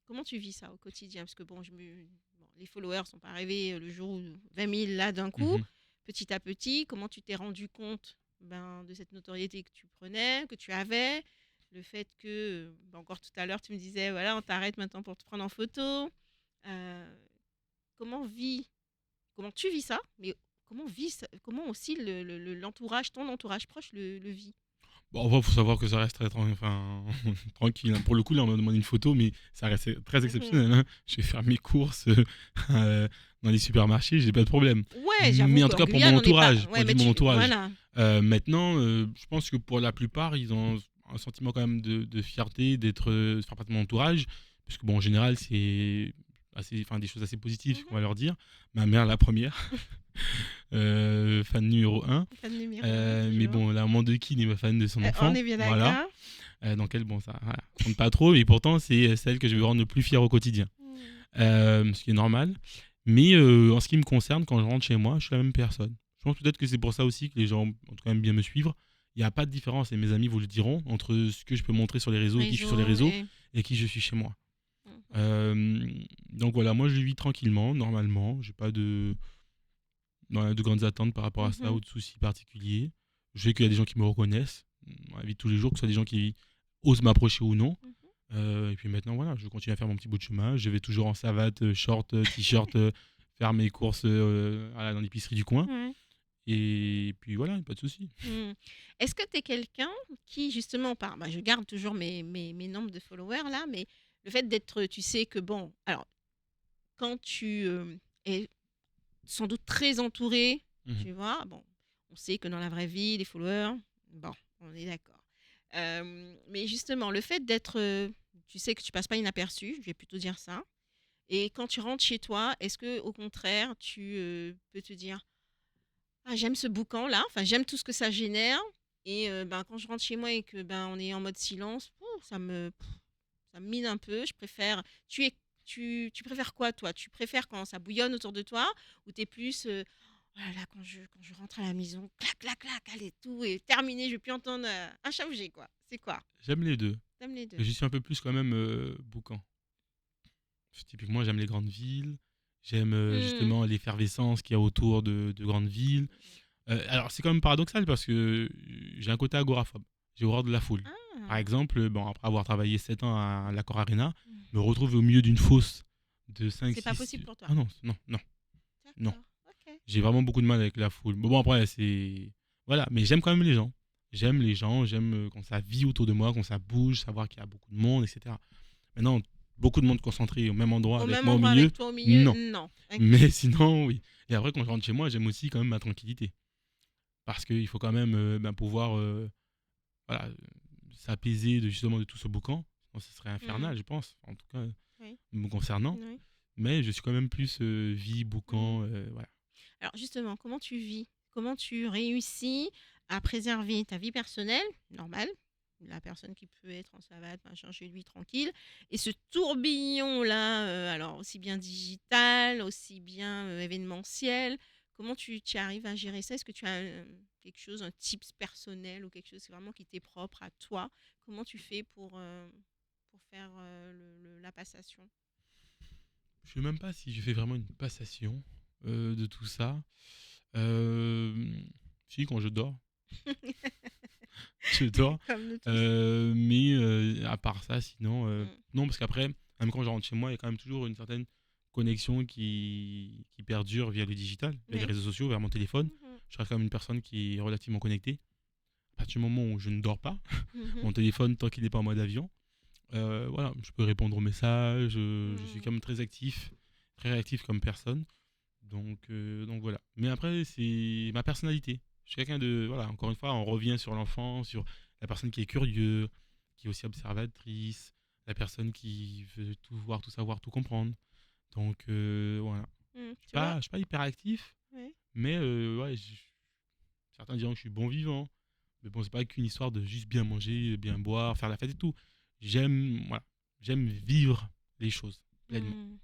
[SPEAKER 1] comment tu vis ça au quotidien? Parce que bon, bon, les followers sont pas arrivés le jour où 20 000 là d'un coup.
[SPEAKER 2] Mhm.
[SPEAKER 1] Petit à petit, comment tu t'es rendu compte de cette notoriété que tu prenais, que tu avais, le fait que, encore tout à l'heure, tu me disais, voilà, on t'arrête maintenant pour te prendre en photo. Euh, comment vit, comment tu vis ça, mais comment aussi l'entourage, ton entourage proche le vit.
[SPEAKER 2] Bon, il faut savoir que ça reste très enfin, tranquille, hein. Pour le coup, là, on m'a demandé une photo, mais ça reste très
[SPEAKER 1] Mhm.
[SPEAKER 2] exceptionnel, hein. Je vais faire mes courses dans les supermarchés, j'ai pas de problème.
[SPEAKER 1] Ouais, j'avoue
[SPEAKER 2] Mais en tout
[SPEAKER 1] qu'en
[SPEAKER 2] cas, pour
[SPEAKER 1] Guyane,
[SPEAKER 2] mon
[SPEAKER 1] on n'est pas.
[SPEAKER 2] entourage,
[SPEAKER 1] Ouais,
[SPEAKER 2] point de
[SPEAKER 1] mais
[SPEAKER 2] vue de mon
[SPEAKER 1] tu.
[SPEAKER 2] entourage.
[SPEAKER 1] Voilà.
[SPEAKER 2] Maintenant, je pense que pour la plupart, ils ont un sentiment quand même de fierté d'être, de faire partie de mon entourage. Parce que, bon, en général, c'est des choses assez positives qu'on
[SPEAKER 1] Mhm.
[SPEAKER 2] va leur dire. Ma mère, la première, fan numéro 1.
[SPEAKER 1] Fan numéro un,
[SPEAKER 2] Mais
[SPEAKER 1] toujours.
[SPEAKER 2] bon, la maman de qui n'est pas fan de son
[SPEAKER 1] On
[SPEAKER 2] enfant.
[SPEAKER 1] est bien
[SPEAKER 2] Voilà.
[SPEAKER 1] d'accord.
[SPEAKER 2] Donc elle, bon, ça voilà, compte pas trop, mais pourtant, c'est celle que je vais rendre le plus fier au quotidien.
[SPEAKER 1] Mhm.
[SPEAKER 2] Ce qui est normal. Mais en ce qui me concerne, quand je rentre chez moi, je suis la même personne. Je pense peut-être que c'est pour ça aussi que les gens ont quand même bien me suivre. Il n'y a pas de différence, et mes amis vous le diront, entre ce que je peux montrer sur les réseaux, qui je suis sur les
[SPEAKER 1] Réseau
[SPEAKER 2] réseaux,
[SPEAKER 1] et.
[SPEAKER 2] et qui je suis chez moi.
[SPEAKER 1] Mhm.
[SPEAKER 2] Donc voilà, moi je vis tranquillement, normalement. J'ai pas de. Ouais, de grandes attentes par rapport à ça
[SPEAKER 1] Mhm.
[SPEAKER 2] ou de soucis particuliers. Je sais qu'il y a des gens qui me reconnaissent dans la vie de tous les jours, que ce soit des gens qui osent m'approcher ou non.
[SPEAKER 1] Mhm.
[SPEAKER 2] Et puis maintenant, voilà, je continue à faire mon petit bout de chemin. Je vais toujours en savate, short, t-shirt, faire mes courses dans l'épicerie du coin.
[SPEAKER 1] Ouais.
[SPEAKER 2] Et puis voilà, pas de soucis.
[SPEAKER 1] Mm. Est-ce que tu es quelqu'un qui, justement, je garde toujours mes nombres de followers là, mais le fait d'être, tu sais que bon, alors, quand tu es sans doute très entouré,
[SPEAKER 2] Mhm.
[SPEAKER 1] tu vois, bon, on sait que dans la vraie vie, les followers, bon, on est d'accord. Mais justement, le fait d'être, tu sais que tu passes pas inaperçu, je vais plutôt dire ça. Et quand tu rentres chez toi, est-ce que au contraire, tu peux te dire, ah, j'aime ce boucan là, enfin j'aime tout ce que ça génère. Et ben, quand je rentre chez moi et que ben on est en mode silence, ça me mine un peu. Je préfère. Tu préfères quoi toi? Tu préfères quand ça bouillonne autour de toi ou t'es plus oh là là, quand je rentre à la maison, clac clac clac, allez tout est terminé, je vais plus entendre un chat bouger quoi. C'est quoi?
[SPEAKER 2] J'aime les deux.
[SPEAKER 1] T'aimes les deux?
[SPEAKER 2] Mais je suis un peu plus quand même boucan. Typiquement, j'aime les grandes villes. J'aime
[SPEAKER 1] Hmm.
[SPEAKER 2] justement l'effervescence qu'il y a autour de grandes villes. Alors, c'est quand même paradoxal parce que j'ai un côté agoraphobe. J'ai horreur de la foule. Par
[SPEAKER 1] Ah.
[SPEAKER 2] exemple, bon, après avoir travaillé 7 ans à l'Accor Arena, me retrouver au milieu d'une fosse de 5,
[SPEAKER 1] C'est pas
[SPEAKER 2] 6.
[SPEAKER 1] possible pour toi.
[SPEAKER 2] Ah non, non, non, non.
[SPEAKER 1] D'accord. Ok.
[SPEAKER 2] J'ai vraiment beaucoup de mal avec la foule. Bon, après, c'est. Voilà, mais j'aime quand même les gens. J'aime les gens, j'aime quand ça vit autour de moi, quand ça bouge, savoir qu'il y a beaucoup de monde, etc. Maintenant, beaucoup de monde concentré au même endroit
[SPEAKER 1] Au
[SPEAKER 2] avec
[SPEAKER 1] même
[SPEAKER 2] moi au
[SPEAKER 1] endroit
[SPEAKER 2] milieu,
[SPEAKER 1] avec toi au milieu?
[SPEAKER 2] non.
[SPEAKER 1] Non. Ok.
[SPEAKER 2] Mais sinon, oui. Et après, quand je rentre chez moi, j'aime aussi quand même ma tranquillité. Parce qu'il faut quand même pouvoir voilà, s'apaiser justement de tout ce boucan. Sinon, ce serait
[SPEAKER 1] Hmm.
[SPEAKER 2] infernal, je pense, en tout cas
[SPEAKER 1] Oui.
[SPEAKER 2] me concernant.
[SPEAKER 1] Oui.
[SPEAKER 2] Mais je suis quand même plus vie,
[SPEAKER 1] Hmm.
[SPEAKER 2] boucan, voilà.
[SPEAKER 1] Alors justement, comment tu vis? Comment tu réussis à préserver ta vie personnelle, normale, la personne qui peut être en savate, machin, chez lui, tranquille, et ce tourbillon-là, alors aussi bien digital, aussi bien événementiel, comment tu arrives à gérer ça? Est-ce que tu as quelque chose, un tips personnel ou quelque chose vraiment qui t'est propre à toi? Comment tu fais pour faire la passation?
[SPEAKER 2] Je sais même pas si je fais vraiment une passation de tout ça. Euh, Si, quand je dors. Je dors.
[SPEAKER 1] Comme nous tous.
[SPEAKER 2] Mais à part ça, sinon,
[SPEAKER 1] Mm.
[SPEAKER 2] non, parce qu'après, même quand je rentre chez moi, il y a quand même toujours une certaine connexion qui perdure via le digital, via les
[SPEAKER 1] Oui.
[SPEAKER 2] réseaux sociaux, vers mon téléphone.
[SPEAKER 1] Mhm.
[SPEAKER 2] Je reste quand même une personne qui est relativement connectée. À partir du moment où je ne dors pas,
[SPEAKER 1] Mhm.
[SPEAKER 2] mon téléphone, tant qu'il n'est pas en mode avion, voilà, je peux répondre aux messages, je suis quand
[SPEAKER 1] Mm.
[SPEAKER 2] même très réactif comme personne. Donc voilà. Mais après, c'est ma personnalité. Je suis quelqu'un de. Voilà, encore une fois, on revient sur l'enfant, sur la personne qui est curieux, qui est aussi observatrice, la personne qui veut tout voir, tout savoir, tout comprendre. Donc voilà.
[SPEAKER 1] Tu vois?
[SPEAKER 2] Je suis pas hyper actif,
[SPEAKER 1] Ouais.
[SPEAKER 2] mais ouais, certains diront que je suis bon vivant. Mais bon, c'est pas qu'une histoire de juste bien manger, bien boire, faire la fête et tout. Voilà, j'aime vivre les choses pleinement.
[SPEAKER 1] Mm.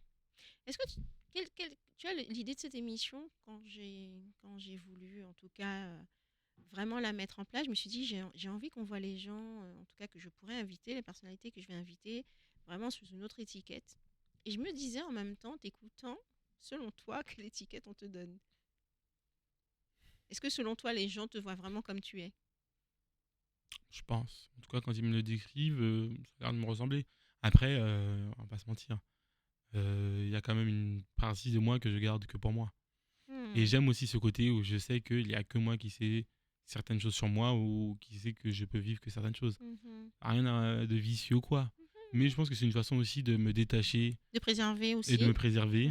[SPEAKER 1] Est-ce que tu as l'idée de cette émission quand j'ai voulu en tout cas vraiment la mettre en place, je me suis dit j'ai envie qu'on voit les gens, en tout cas que je pourrais inviter, les personnalités que je vais inviter, vraiment sous une autre étiquette. Et je me disais en même temps, t'écoutant, selon toi, quelle étiquette on te donne? Est-ce que selon toi, les gens te voient vraiment comme tu es?
[SPEAKER 2] Je pense. En tout cas, quand ils me le décrivent, ça a l'air de me ressembler. Après, on va pas se mentir. Il y a quand même une partie de moi que je garde que pour moi. Et
[SPEAKER 1] Hmm.
[SPEAKER 2] j'aime aussi ce côté où je sais qu'il y a que moi qui sais certaines choses sur moi ou qui sait que je peux vivre que certaines choses.
[SPEAKER 1] Mhm.
[SPEAKER 2] Rien de vicieux ou quoi. Mais
[SPEAKER 1] Mhm.
[SPEAKER 2] je pense que c'est une façon aussi de me détacher
[SPEAKER 1] De préserver
[SPEAKER 2] et de me
[SPEAKER 1] aussi.
[SPEAKER 2] préserver.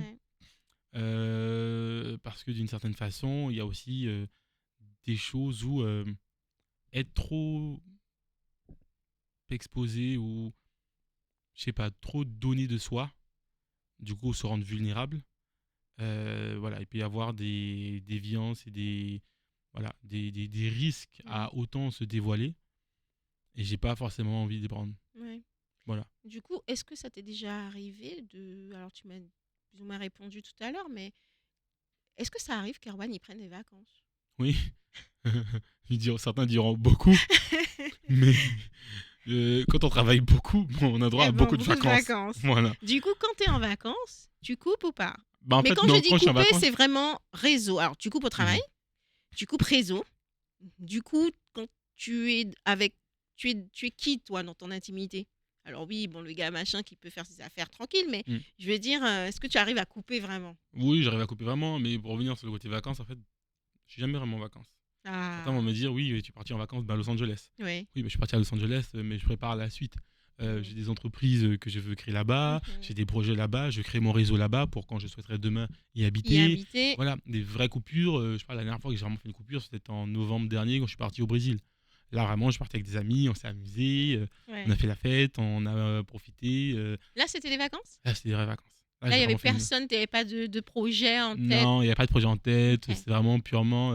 [SPEAKER 1] Ouais.
[SPEAKER 2] Parce que d'une certaine façon, il y a aussi des choses où être trop exposé ou, je sais pas, trop donné de soi, du coup, se rendre vulnérable. Voilà, il peut y avoir des déviances et voilà, des risques
[SPEAKER 1] Ouais.
[SPEAKER 2] à autant se dévoiler. Et j'ai pas forcément envie de les prendre.
[SPEAKER 1] Ouais.
[SPEAKER 2] Voilà.
[SPEAKER 1] Du coup, est-ce que ça t'est déjà arrivé de... Alors, tu m'as plus ou moins répondu tout à l'heure, mais est-ce que ça arrive qu'Erwan y prenne des vacances?
[SPEAKER 2] Oui. Certains diront beaucoup, mais quand on travaille beaucoup, bon, on a droit
[SPEAKER 1] Eh
[SPEAKER 2] à
[SPEAKER 1] ben,
[SPEAKER 2] beaucoup de
[SPEAKER 1] beaucoup de
[SPEAKER 2] vacances.
[SPEAKER 1] vacances.
[SPEAKER 2] Voilà.
[SPEAKER 1] Du coup, quand tu es en vacances, tu coupes ou pas?
[SPEAKER 2] Bah, en
[SPEAKER 1] Mais
[SPEAKER 2] fait,
[SPEAKER 1] quand je
[SPEAKER 2] non,
[SPEAKER 1] dis
[SPEAKER 2] quand je suis en
[SPEAKER 1] couper,
[SPEAKER 2] vacances.
[SPEAKER 1] c'est vraiment réseau. Alors, tu coupes au travail,
[SPEAKER 2] Mhm.
[SPEAKER 1] tu coupes réseau. Du coup, quand tu es avec, tu es qui, toi, dans ton intimité? Alors oui, bon, le gars machin qui peut faire ses affaires tranquille, mais
[SPEAKER 2] Mm.
[SPEAKER 1] je veux dire, est-ce que tu arrives à couper vraiment?
[SPEAKER 2] Oui, j'arrive à couper vraiment, mais pour revenir sur le côté vacances, en fait, je suis jamais vraiment en vacances. Certains vont
[SPEAKER 1] Ah,
[SPEAKER 2] me dire, oui, tu es parti en vacances à Los Angeles.
[SPEAKER 1] oui.
[SPEAKER 2] Oui, mais je suis parti à Los Angeles, mais je prépare la suite.
[SPEAKER 1] Mhm.
[SPEAKER 2] J'ai des entreprises que je veux créer là-bas, j'ai
[SPEAKER 1] Mhm.
[SPEAKER 2] des projets là-bas, je crée mon réseau là-bas pour quand je souhaiterais demain y
[SPEAKER 1] Y
[SPEAKER 2] habiter.
[SPEAKER 1] inviter.
[SPEAKER 2] Voilà, des vraies coupures. Je parle la dernière fois que j'ai vraiment fait une coupure, c'était en novembre dernier quand je suis parti au Brésil. Là, vraiment, je suis parti avec des amis, on s'est amusé, on a
[SPEAKER 1] Ouais.
[SPEAKER 2] fait la fête, on a profité.
[SPEAKER 1] Là, c'était les vacances?
[SPEAKER 2] Là, c'était des vraies vacances. Là,
[SPEAKER 1] Là, il
[SPEAKER 2] j'ai
[SPEAKER 1] y avait
[SPEAKER 2] vraiment fait une.
[SPEAKER 1] personne, tu n'avais pas de projet en tête.
[SPEAKER 2] Non, il n'y a pas de projet en tête,
[SPEAKER 1] Ok,
[SPEAKER 2] c'est vraiment purement.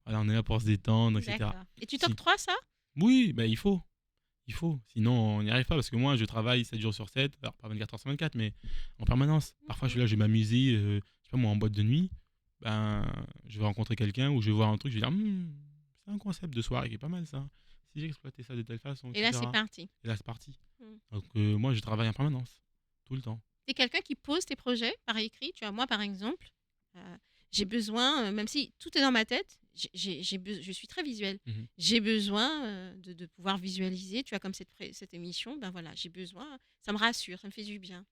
[SPEAKER 2] Voilà, on est là pour se détendre, etc.
[SPEAKER 1] d'accord. Et tu
[SPEAKER 2] Si.
[SPEAKER 1] t'octroies ça?
[SPEAKER 2] Oui, bah, il faut. Il faut, sinon on n'y arrive pas parce que moi je travaille 7 jours sur 7, alors pas 24 heures sur 24, mais en permanence. Parfois je suis
[SPEAKER 1] Mhm.
[SPEAKER 2] là, je vais m'amuser, je sais pas moi, en boîte de nuit, ben je vais rencontrer quelqu'un ou je vais voir un truc, je vais dire c'est un concept de soirée qui est pas mal ça. Si j'exploitais ça de telle façon,
[SPEAKER 1] Et là, c'est
[SPEAKER 2] etc.
[SPEAKER 1] parti.
[SPEAKER 2] Et là c'est parti.
[SPEAKER 1] Mm.
[SPEAKER 2] Donc moi je travaille en permanence, tout le temps.
[SPEAKER 1] T'es quelqu'un qui pose tes projets par écrit. Tu vois, moi, par exemple, j'ai besoin, même si tout est dans ma tête, je suis très visuelle.
[SPEAKER 2] Mhm.
[SPEAKER 1] J'ai besoin de pouvoir visualiser. Tu vois, comme cette émission, ben voilà, j'ai besoin, ça me rassure, ça me fait du bien.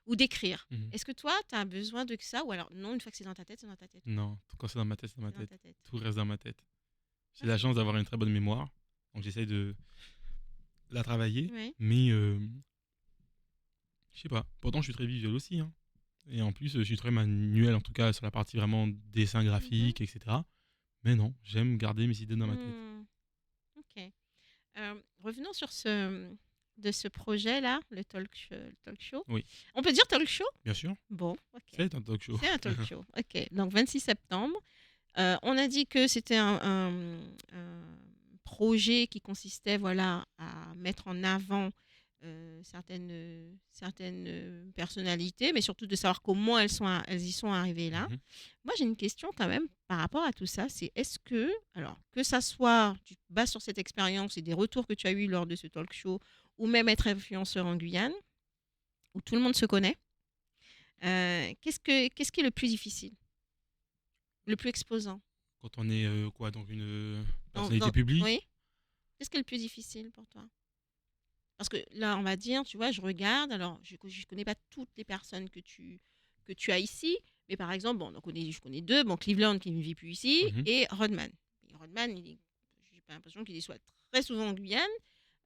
[SPEAKER 1] Ou d'écrire.
[SPEAKER 2] Mhm.
[SPEAKER 1] Est-ce que toi, tu as besoin de ça? Ou alors, non, une fois que c'est dans ta tête, c'est dans ta tête.
[SPEAKER 2] Non, tout quand c'est dans ma tête, c'est dans ma
[SPEAKER 1] C'est dans
[SPEAKER 2] tête.
[SPEAKER 1] ta tête.
[SPEAKER 2] Tout reste dans ma tête. J'ai la
[SPEAKER 1] Ok.
[SPEAKER 2] chance d'avoir une très bonne mémoire, donc j'essaie de la travailler,
[SPEAKER 1] Ouais.
[SPEAKER 2] mais je sais pas. Pourtant je suis très visuel aussi, hein. Et en plus, je suis très manuel, en tout cas sur la partie vraiment dessin
[SPEAKER 1] Mhm.
[SPEAKER 2] graphique, etc. Mais non, j'aime garder mes idées dans ma tête.
[SPEAKER 1] Hmm. Ok. Revenons sur ce projet-là, le talk show.
[SPEAKER 2] Oui,
[SPEAKER 1] On peut dire talk show?
[SPEAKER 2] bien sûr,
[SPEAKER 1] Bon, ok.
[SPEAKER 2] c'est un talk show.
[SPEAKER 1] C'est un talk show. Ok. Donc 26 septembre. On a dit que c'était un projet qui consistait, voilà, à mettre en avant certaines personnalités, mais surtout de savoir comment elles y sont arrivées là.
[SPEAKER 2] Mhm,
[SPEAKER 1] Moi, j'ai une question quand même par rapport à tout ça. C'est est-ce que, alors, que ça soit, tu te bases sur cette expérience et des retours que tu as eus lors de ce talk show, ou même être influenceur en Guyane, où tout le monde se connaît, qu'est-ce qui est le plus difficile, le plus exposant?
[SPEAKER 2] Quand on est quoi, donc une
[SPEAKER 1] Dans,
[SPEAKER 2] personnalité
[SPEAKER 1] dans-
[SPEAKER 2] publique.
[SPEAKER 1] oui? Qu'est-ce qui est le plus difficile pour toi? Parce que là, on va dire, tu vois, je regarde, alors je ne connais pas toutes les personnes que tu as ici, mais par exemple, bon, je connais deux, bon, Cleveland qui ne vit plus ici,
[SPEAKER 2] Mhm,
[SPEAKER 1] et Rodman. Et Rodman, je n'ai pas l'impression qu'il y soit très souvent en Guyane.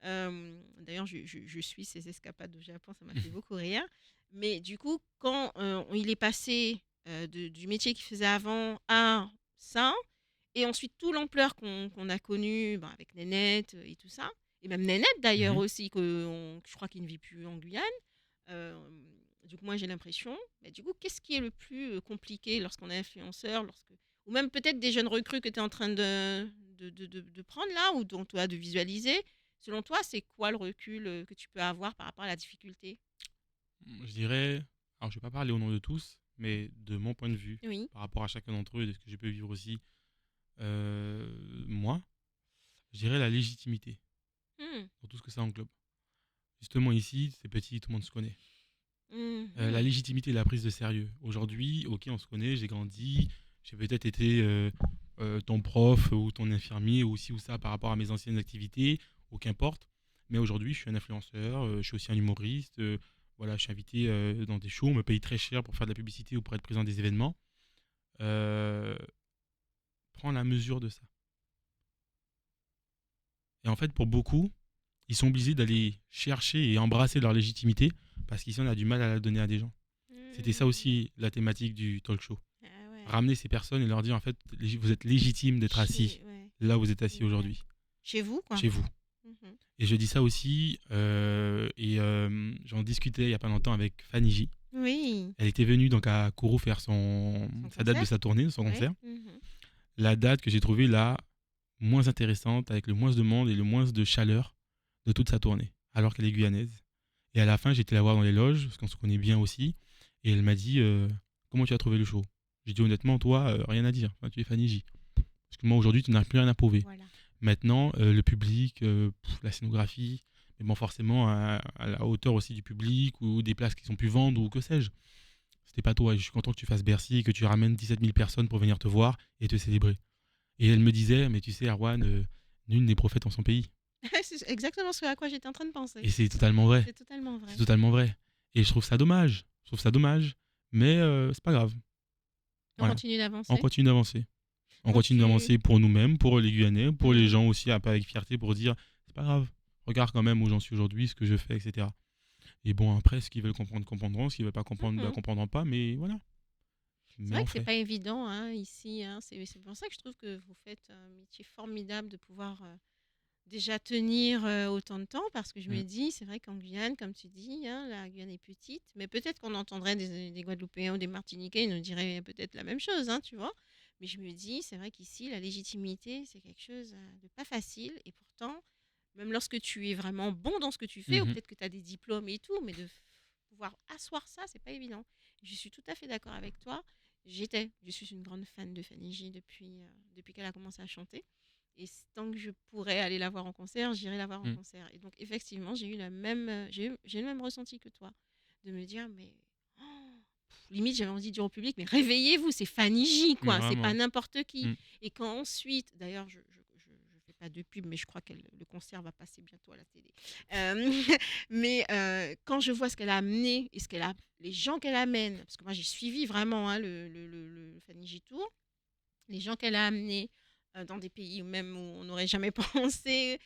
[SPEAKER 1] D'ailleurs, je suis ses escapades au Japon, ça m'a fait beaucoup rire. Mais du coup, quand il est passé du métier qu'il faisait avant à ça, et ensuite toute l'ampleur qu'on a connue ben, avec Nénette et tout ça, et même Nénette d'ailleurs
[SPEAKER 2] mhm.
[SPEAKER 1] aussi, que je crois qu'il ne vit plus en Guyane. Euh, du coup, moi j'ai l'impression. Mais du coup, qu'est-ce qui est le plus compliqué lorsqu'on est influenceur, ou même peut-être des jeunes recrues que tu es en train de prendre là, ou dont tu as de visualiser. Selon toi, c'est quoi le recul que tu peux avoir par rapport à la difficulté?
[SPEAKER 2] Je dirais, alors je vais pas parler au nom de tous, mais de mon point de vue,
[SPEAKER 1] Oui.
[SPEAKER 2] par rapport à chacun d'entre eux et de ce que je peux vivre aussi, moi, je dirais la légitimité,
[SPEAKER 1] Hmm.
[SPEAKER 2] dans tout ce que ça englobe. Justement ici, c'est petit, tout le monde se connaît. La
[SPEAKER 1] Mhm.
[SPEAKER 2] légitimité et la prise de sérieux. Aujourd'hui, ok, on se connaît, j'ai grandi, j'ai peut-être été ton prof ou ton infirmier ou ci ou ça par rapport à mes anciennes activités, ou qu'importe. Mais aujourd'hui, je suis un influenceur, je suis aussi un humoriste. Voilà, je suis invité dans des shows, on me paye très cher pour faire de la publicité ou pour être présent à des événements. Euh, Prends la mesure de ça. Et en fait, pour beaucoup, ils sont obligés d'aller chercher et embrasser leur légitimité parce qu'ici, on a du mal à la donner à des gens. C'était ça
[SPEAKER 1] Mhm.
[SPEAKER 2] aussi la thématique du talk show.
[SPEAKER 1] Ah ouais.
[SPEAKER 2] Ramener ces personnes et leur dire en fait, vous êtes légitime d'être assis
[SPEAKER 1] Ouais.
[SPEAKER 2] là où vous êtes assis
[SPEAKER 1] Ouais.
[SPEAKER 2] aujourd'hui,
[SPEAKER 1] Chez vous, quoi.
[SPEAKER 2] chez vous.
[SPEAKER 1] Mhm.
[SPEAKER 2] Et je dis ça aussi, et j'en discutais il y a pas longtemps avec Fanny J.
[SPEAKER 1] Oui.
[SPEAKER 2] Elle était venue donc à Kourou faire
[SPEAKER 1] Son
[SPEAKER 2] sa date de
[SPEAKER 1] concert?
[SPEAKER 2] sa tournée, son
[SPEAKER 1] Oui.
[SPEAKER 2] concert.
[SPEAKER 1] Mhm.
[SPEAKER 2] La date que j'ai trouvée la moins intéressante, avec le moins de monde et le moins de chaleur de toute sa tournée, alors qu'elle est guyanaise. Et à la fin, j'étais la voir dans les loges, parce qu'on se connaît bien aussi, et elle m'a dit comment tu as trouvé le show. J'ai dit honnêtement, toi, rien à dire. Enfin, tu es Fanny J. Parce que moi, aujourd'hui, tu n'as plus rien à prouver.
[SPEAKER 1] Voilà.
[SPEAKER 2] Maintenant, le public, la scénographie, mais bon, forcément, à la hauteur aussi du public, ou des places qui sont pu vendre, ou que sais-je. c'était pas toi. Et je suis content que tu fasses Bercy et que tu ramènes 17 000 personnes pour venir te voir et te célébrer. Et elle me disait, mais tu sais, Erwan, nul n'est prophète en son pays.
[SPEAKER 1] C'est exactement ce à quoi j'étais en train de penser.
[SPEAKER 2] Et c'est totalement vrai.
[SPEAKER 1] C'est totalement
[SPEAKER 2] C'est
[SPEAKER 1] vrai.
[SPEAKER 2] totalement vrai. Et je trouve ça dommage. Je trouve ça dommage. Mais c'est pas grave.
[SPEAKER 1] On
[SPEAKER 2] Voilà.
[SPEAKER 1] continue
[SPEAKER 2] On
[SPEAKER 1] d'avancer.
[SPEAKER 2] continue d'avancer. On
[SPEAKER 1] Donc
[SPEAKER 2] continue d'avancer pour nous-mêmes, pour les Guyanais, pour les
[SPEAKER 1] Mhm.
[SPEAKER 2] gens aussi un peu avec fierté pour dire c'est pas grave. Regarde quand même où j'en suis aujourd'hui, ce que je fais, etc. Et bon, après, ce qu'ils veulent comprendre, comprendront. Ce qu'ils veulent pas comprendre, bah,
[SPEAKER 1] Mhm.
[SPEAKER 2] comprendront pas. Mais voilà.
[SPEAKER 1] C'est
[SPEAKER 2] Mais
[SPEAKER 1] vrai
[SPEAKER 2] on
[SPEAKER 1] que c'est
[SPEAKER 2] fait.
[SPEAKER 1] pas évident hein, ici. Hein. C'est pour ça que je trouve que vous faites un métier formidable de pouvoir déjà tenir autant de temps parce que je me
[SPEAKER 2] Mm.
[SPEAKER 1] dis, c'est vrai qu'en Guyane, comme tu dis, hein, la Guyane est petite, mais peut-être qu'on entendrait des Guadeloupéens ou des Martiniquais, ils nous diraient peut-être la même chose, hein, tu vois. Mais je me dis, c'est vrai qu'ici, la légitimité, c'est quelque chose de pas facile. Et pourtant, même lorsque tu es vraiment bon dans ce que tu fais, ou
[SPEAKER 2] Mhm.
[SPEAKER 1] peut-être que tu as des diplômes et tout, mais de pouvoir asseoir ça, c'est pas évident. Je suis tout à fait d'accord avec toi. Je suis une grande fan de Fanny J depuis qu'elle a commencé à chanter. Et tant que je pourrais aller la voir en concert, j'irai la voir en
[SPEAKER 2] Mm.
[SPEAKER 1] concert. Et donc, effectivement, j'ai le même ressenti que toi. De me dire, mais limite, j'avais envie de dire au public, mais réveillez-vous, c'est Fanny J,
[SPEAKER 2] Mais
[SPEAKER 1] quoi. C'est pas
[SPEAKER 2] vraiment.
[SPEAKER 1] n'importe qui.
[SPEAKER 2] Mm.
[SPEAKER 1] Et quand ensuite, d'ailleurs, je fais pas de pub, mais je crois que le concert va passer bientôt à la télé. Euh, mais quand je vois ce qu'elle a amené et les gens qu'elle amène, parce que moi j'ai suivi vraiment hein, le Fanny J Tour, les gens qu'elle a amenés dans des pays où même où on n'aurait jamais pensé,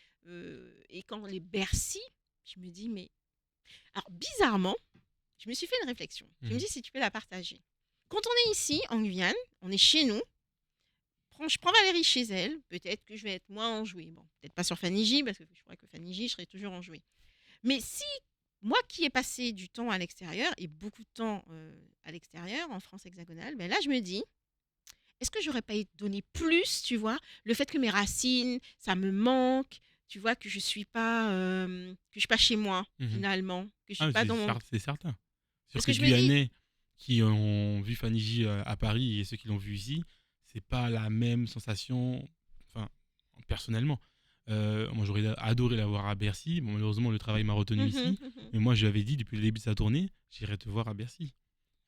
[SPEAKER 1] et quand les Bercy, je me dis, mais... Alors, bizarrement, je me suis fait une réflexion. Je me
[SPEAKER 2] Mhm.
[SPEAKER 1] dis si tu peux la partager. Quand on est ici, en Guyane, on est chez nous, je prends Valérie chez elle, peut-être que je vais être moins enjouée. Bon, peut-être pas sur Fanny J, parce que je crois que Fanny J, je serai toujours enjouée. Mais si, moi qui ai passé du temps à l'extérieur, et beaucoup de temps à l'extérieur, en France hexagonale, ben là, je me dis, est-ce que j'aurais pas donné plus, tu vois, le fait que mes racines, ça me manque, tu vois, que je suis pas chez moi,
[SPEAKER 2] Mhm.
[SPEAKER 1] finalement, que je suis
[SPEAKER 2] Ah,
[SPEAKER 1] pas dans mon...
[SPEAKER 2] c'est certain. Sûr
[SPEAKER 1] Parce
[SPEAKER 2] que
[SPEAKER 1] que je me dis,
[SPEAKER 2] Guyanais qui ont vu Fanny J à Paris et ceux qui l'ont vu ici, c'est pas la même sensation. Enfin, personnellement. Moi, j'aurais adoré la voir à Bercy. Bon, malheureusement, le travail m'a retenu
[SPEAKER 1] mhm,
[SPEAKER 2] ici.
[SPEAKER 1] mhm,
[SPEAKER 2] Mais moi, je lui avais dit depuis le début de sa tournée, j'irai te voir à Bercy.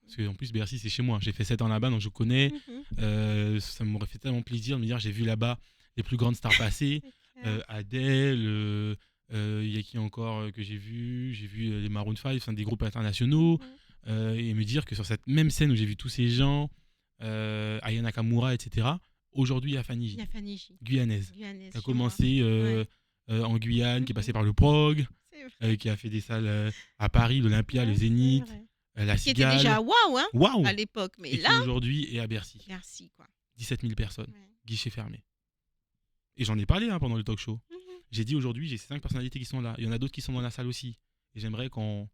[SPEAKER 2] Parce qu'en plus, Bercy, c'est chez moi. J'ai fait 7 ans là-bas, donc je connais.
[SPEAKER 1] mhm,
[SPEAKER 2] Ça m'aurait fait tellement plaisir de me dire j'ai vu là-bas les plus grandes stars passer.
[SPEAKER 1] c'est clair.
[SPEAKER 2] Adele, il y a qui encore que j'ai vu. J'ai vu les Maroon 5, enfin, des groupes internationaux.
[SPEAKER 1] Mhm.
[SPEAKER 2] Et me dire que sur cette même scène où j'ai vu tous ces gens, Aya Nakamura, etc., aujourd'hui, il y a Fanny
[SPEAKER 1] Il y
[SPEAKER 2] J,
[SPEAKER 1] a Fanny J,
[SPEAKER 2] guyanaise, qui
[SPEAKER 1] guyanaise
[SPEAKER 2] a
[SPEAKER 1] chez moi.
[SPEAKER 2] commencé
[SPEAKER 1] Ouais.
[SPEAKER 2] en Guyane, qui est passée
[SPEAKER 1] Mhm.
[SPEAKER 2] par le prog,
[SPEAKER 1] C'est vrai.
[SPEAKER 2] qui a fait des salles à Paris, l'Olympia, le
[SPEAKER 1] Ouais, c'est
[SPEAKER 2] Zénith,
[SPEAKER 1] vrai.
[SPEAKER 2] la
[SPEAKER 1] Et qui était
[SPEAKER 2] Cigale.
[SPEAKER 1] déjà waouh hein,
[SPEAKER 2] Waouh!
[SPEAKER 1] à l'époque. Mais
[SPEAKER 2] Et
[SPEAKER 1] là,
[SPEAKER 2] qui aujourd'hui est à Bercy.
[SPEAKER 1] merci quoi.
[SPEAKER 2] 17 000 personnes,
[SPEAKER 1] Ouais.
[SPEAKER 2] guichet fermé. Et j'en ai parlé hein, pendant le talk show.
[SPEAKER 1] Mhm.
[SPEAKER 2] J'ai dit aujourd'hui, j'ai ces 5 personnalités qui sont là. Il y en a d'autres qui sont dans la salle aussi. Et j'aimerais qu'on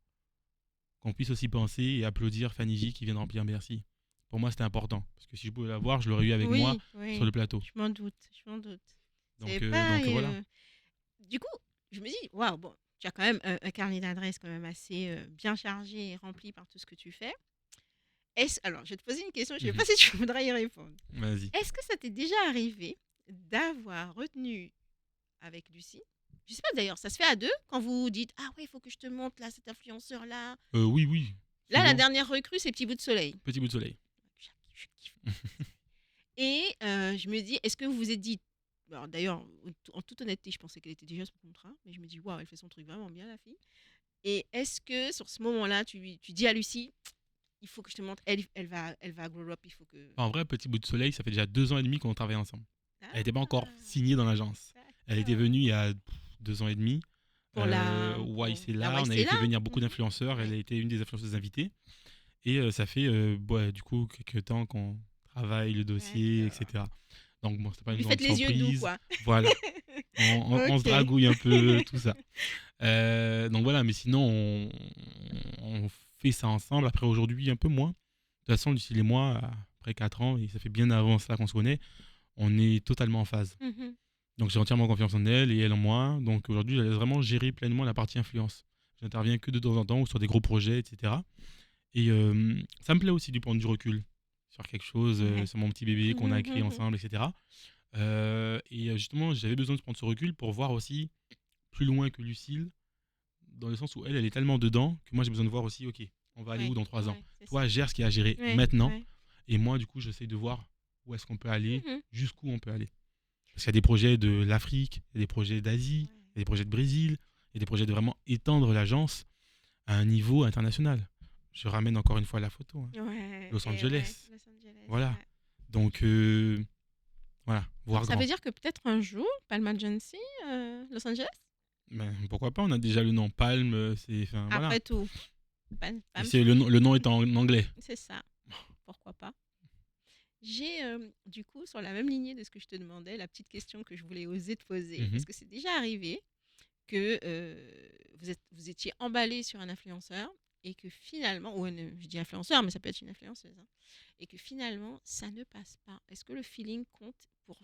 [SPEAKER 2] puisse aussi penser et applaudir Fanny J qui vient de remplir Bercy. Pour moi, c'était important. Parce que si je pouvais la voir, je l'aurais eu avec moi
[SPEAKER 1] Oui,
[SPEAKER 2] sur le
[SPEAKER 1] oui,
[SPEAKER 2] plateau.
[SPEAKER 1] je m'en doute, je m'en doute. C'est pas.
[SPEAKER 2] Donc voilà.
[SPEAKER 1] Du coup, je me dis, waouh, bon, tu as quand même un carnet d'adresses quand même assez bien chargé et rempli par tout ce que tu fais. Alors, je vais te poser une question, je ne sais
[SPEAKER 2] Mhm.
[SPEAKER 1] pas si tu voudrais y répondre.
[SPEAKER 2] Vas-y.
[SPEAKER 1] Est-ce que ça t'est déjà arrivé d'avoir retenu avec Lucie? Je sais pas d'ailleurs, ça se fait à deux quand vous dites ah ouais, il faut que je te montre là cet influenceur là.
[SPEAKER 2] Oui, oui.
[SPEAKER 1] Là, la
[SPEAKER 2] Souvent.
[SPEAKER 1] dernière recrue, c'est Petit Bout de Soleil.
[SPEAKER 2] Petit bout de soleil.
[SPEAKER 1] Je kiffe. Et je me dis, est-ce que vous vous êtes dit, alors d'ailleurs, en toute honnêteté, je pensais qu'elle était déjà sous contrat, mais je me dis waouh, elle fait son truc vraiment bien la fille. Et est-ce que sur ce moment-là, tu dis à Lucie, il faut que je te montre, elle va grow up, il faut que.
[SPEAKER 2] En vrai, petit bout de soleil, ça fait déjà 2 ans et demi qu'on travaille ensemble. Elle n'était pas encore
[SPEAKER 1] Ah,
[SPEAKER 2] signée dans l'agence. Elle était
[SPEAKER 1] d'accord.
[SPEAKER 2] venue il y a 2 ans et demi.
[SPEAKER 1] Pour
[SPEAKER 2] YC
[SPEAKER 1] la
[SPEAKER 2] là, on avait
[SPEAKER 1] YC là.
[SPEAKER 2] fait venir beaucoup
[SPEAKER 1] Mhm.
[SPEAKER 2] d'influenceurs. Elle
[SPEAKER 1] Ouais.
[SPEAKER 2] a été une des influenceuses invitées. Et ça fait du coup quelques temps qu'on travaille le dossier,
[SPEAKER 1] D'accord.
[SPEAKER 2] etc. Donc bon, c'était pas
[SPEAKER 1] Vous
[SPEAKER 2] une
[SPEAKER 1] lui
[SPEAKER 2] grande
[SPEAKER 1] faites les yeux doux,
[SPEAKER 2] surprise.
[SPEAKER 1] quoi.
[SPEAKER 2] Voilà, on se
[SPEAKER 1] Ok.
[SPEAKER 2] dragouille un peu, tout ça. Donc voilà, mais sinon, on fait ça ensemble. Après, aujourd'hui, un peu moins. De toute façon, Lucille et moi, après 4 ans, et ça fait bien avant ça qu'on se connaît, on est totalement en phase.
[SPEAKER 1] Mhm.
[SPEAKER 2] Donc j'ai entièrement confiance en elle et elle en moi. Donc aujourd'hui, je laisse vraiment gérer pleinement la partie influence. J'interviens que de temps en temps ou sur des gros projets, etc. Et ça me plaît aussi du prendre du recul sur quelque chose,
[SPEAKER 1] Ouais.
[SPEAKER 2] sur mon petit bébé qu'on a
[SPEAKER 1] Mhm,
[SPEAKER 2] créé
[SPEAKER 1] mhm.
[SPEAKER 2] ensemble, etc. Justement, j'avais besoin de prendre ce recul pour voir aussi plus loin que Lucille, dans le sens où elle est tellement dedans que moi j'ai besoin de voir aussi, ok, on va aller
[SPEAKER 1] Ouais,
[SPEAKER 2] où dans 3 ans.
[SPEAKER 1] ouais, c'est ça.
[SPEAKER 2] Toi, gère ce qu'il y a à gérer
[SPEAKER 1] Ouais,
[SPEAKER 2] maintenant.
[SPEAKER 1] ouais.
[SPEAKER 2] Et moi, du coup, j'essaie de voir où est-ce qu'on peut aller,
[SPEAKER 1] Mhm.
[SPEAKER 2] jusqu'où on peut aller. Parce qu'il y a des projets de l'Afrique, il y a des projets d'Asie,
[SPEAKER 1] Ouais.
[SPEAKER 2] il y a des projets de Brésil, il y a des projets de vraiment étendre l'agence à un niveau international. Je ramène encore une fois la photo, hein.
[SPEAKER 1] Ouais,
[SPEAKER 2] Los
[SPEAKER 1] et ouais,
[SPEAKER 2] Angeles.
[SPEAKER 1] Los Angeles.
[SPEAKER 2] Voilà.
[SPEAKER 1] Ouais.
[SPEAKER 2] Donc, voilà,
[SPEAKER 1] Donc
[SPEAKER 2] voir
[SPEAKER 1] ça veut
[SPEAKER 2] grand.
[SPEAKER 1] dire que peut-être un jour, Palm Agency, Los Angeles?
[SPEAKER 2] Ben, pourquoi pas, on a déjà le nom Palm, enfin, voilà.
[SPEAKER 1] Après tout,
[SPEAKER 2] Et
[SPEAKER 1] Palm
[SPEAKER 2] le nom
[SPEAKER 1] Springs,
[SPEAKER 2] est en anglais.
[SPEAKER 1] c'est ça. Pourquoi pas? J'ai, du coup, sur la même lignée de ce que je te demandais, la petite question que je voulais oser te poser.
[SPEAKER 2] Mhm.
[SPEAKER 1] Est-ce que c'est déjà arrivé que vous étiez emballé sur un influenceur et que finalement, je dis influenceur, mais ça peut être une influenceuse, hein, et que finalement, ça ne passe pas? Est-ce que le feeling compte pour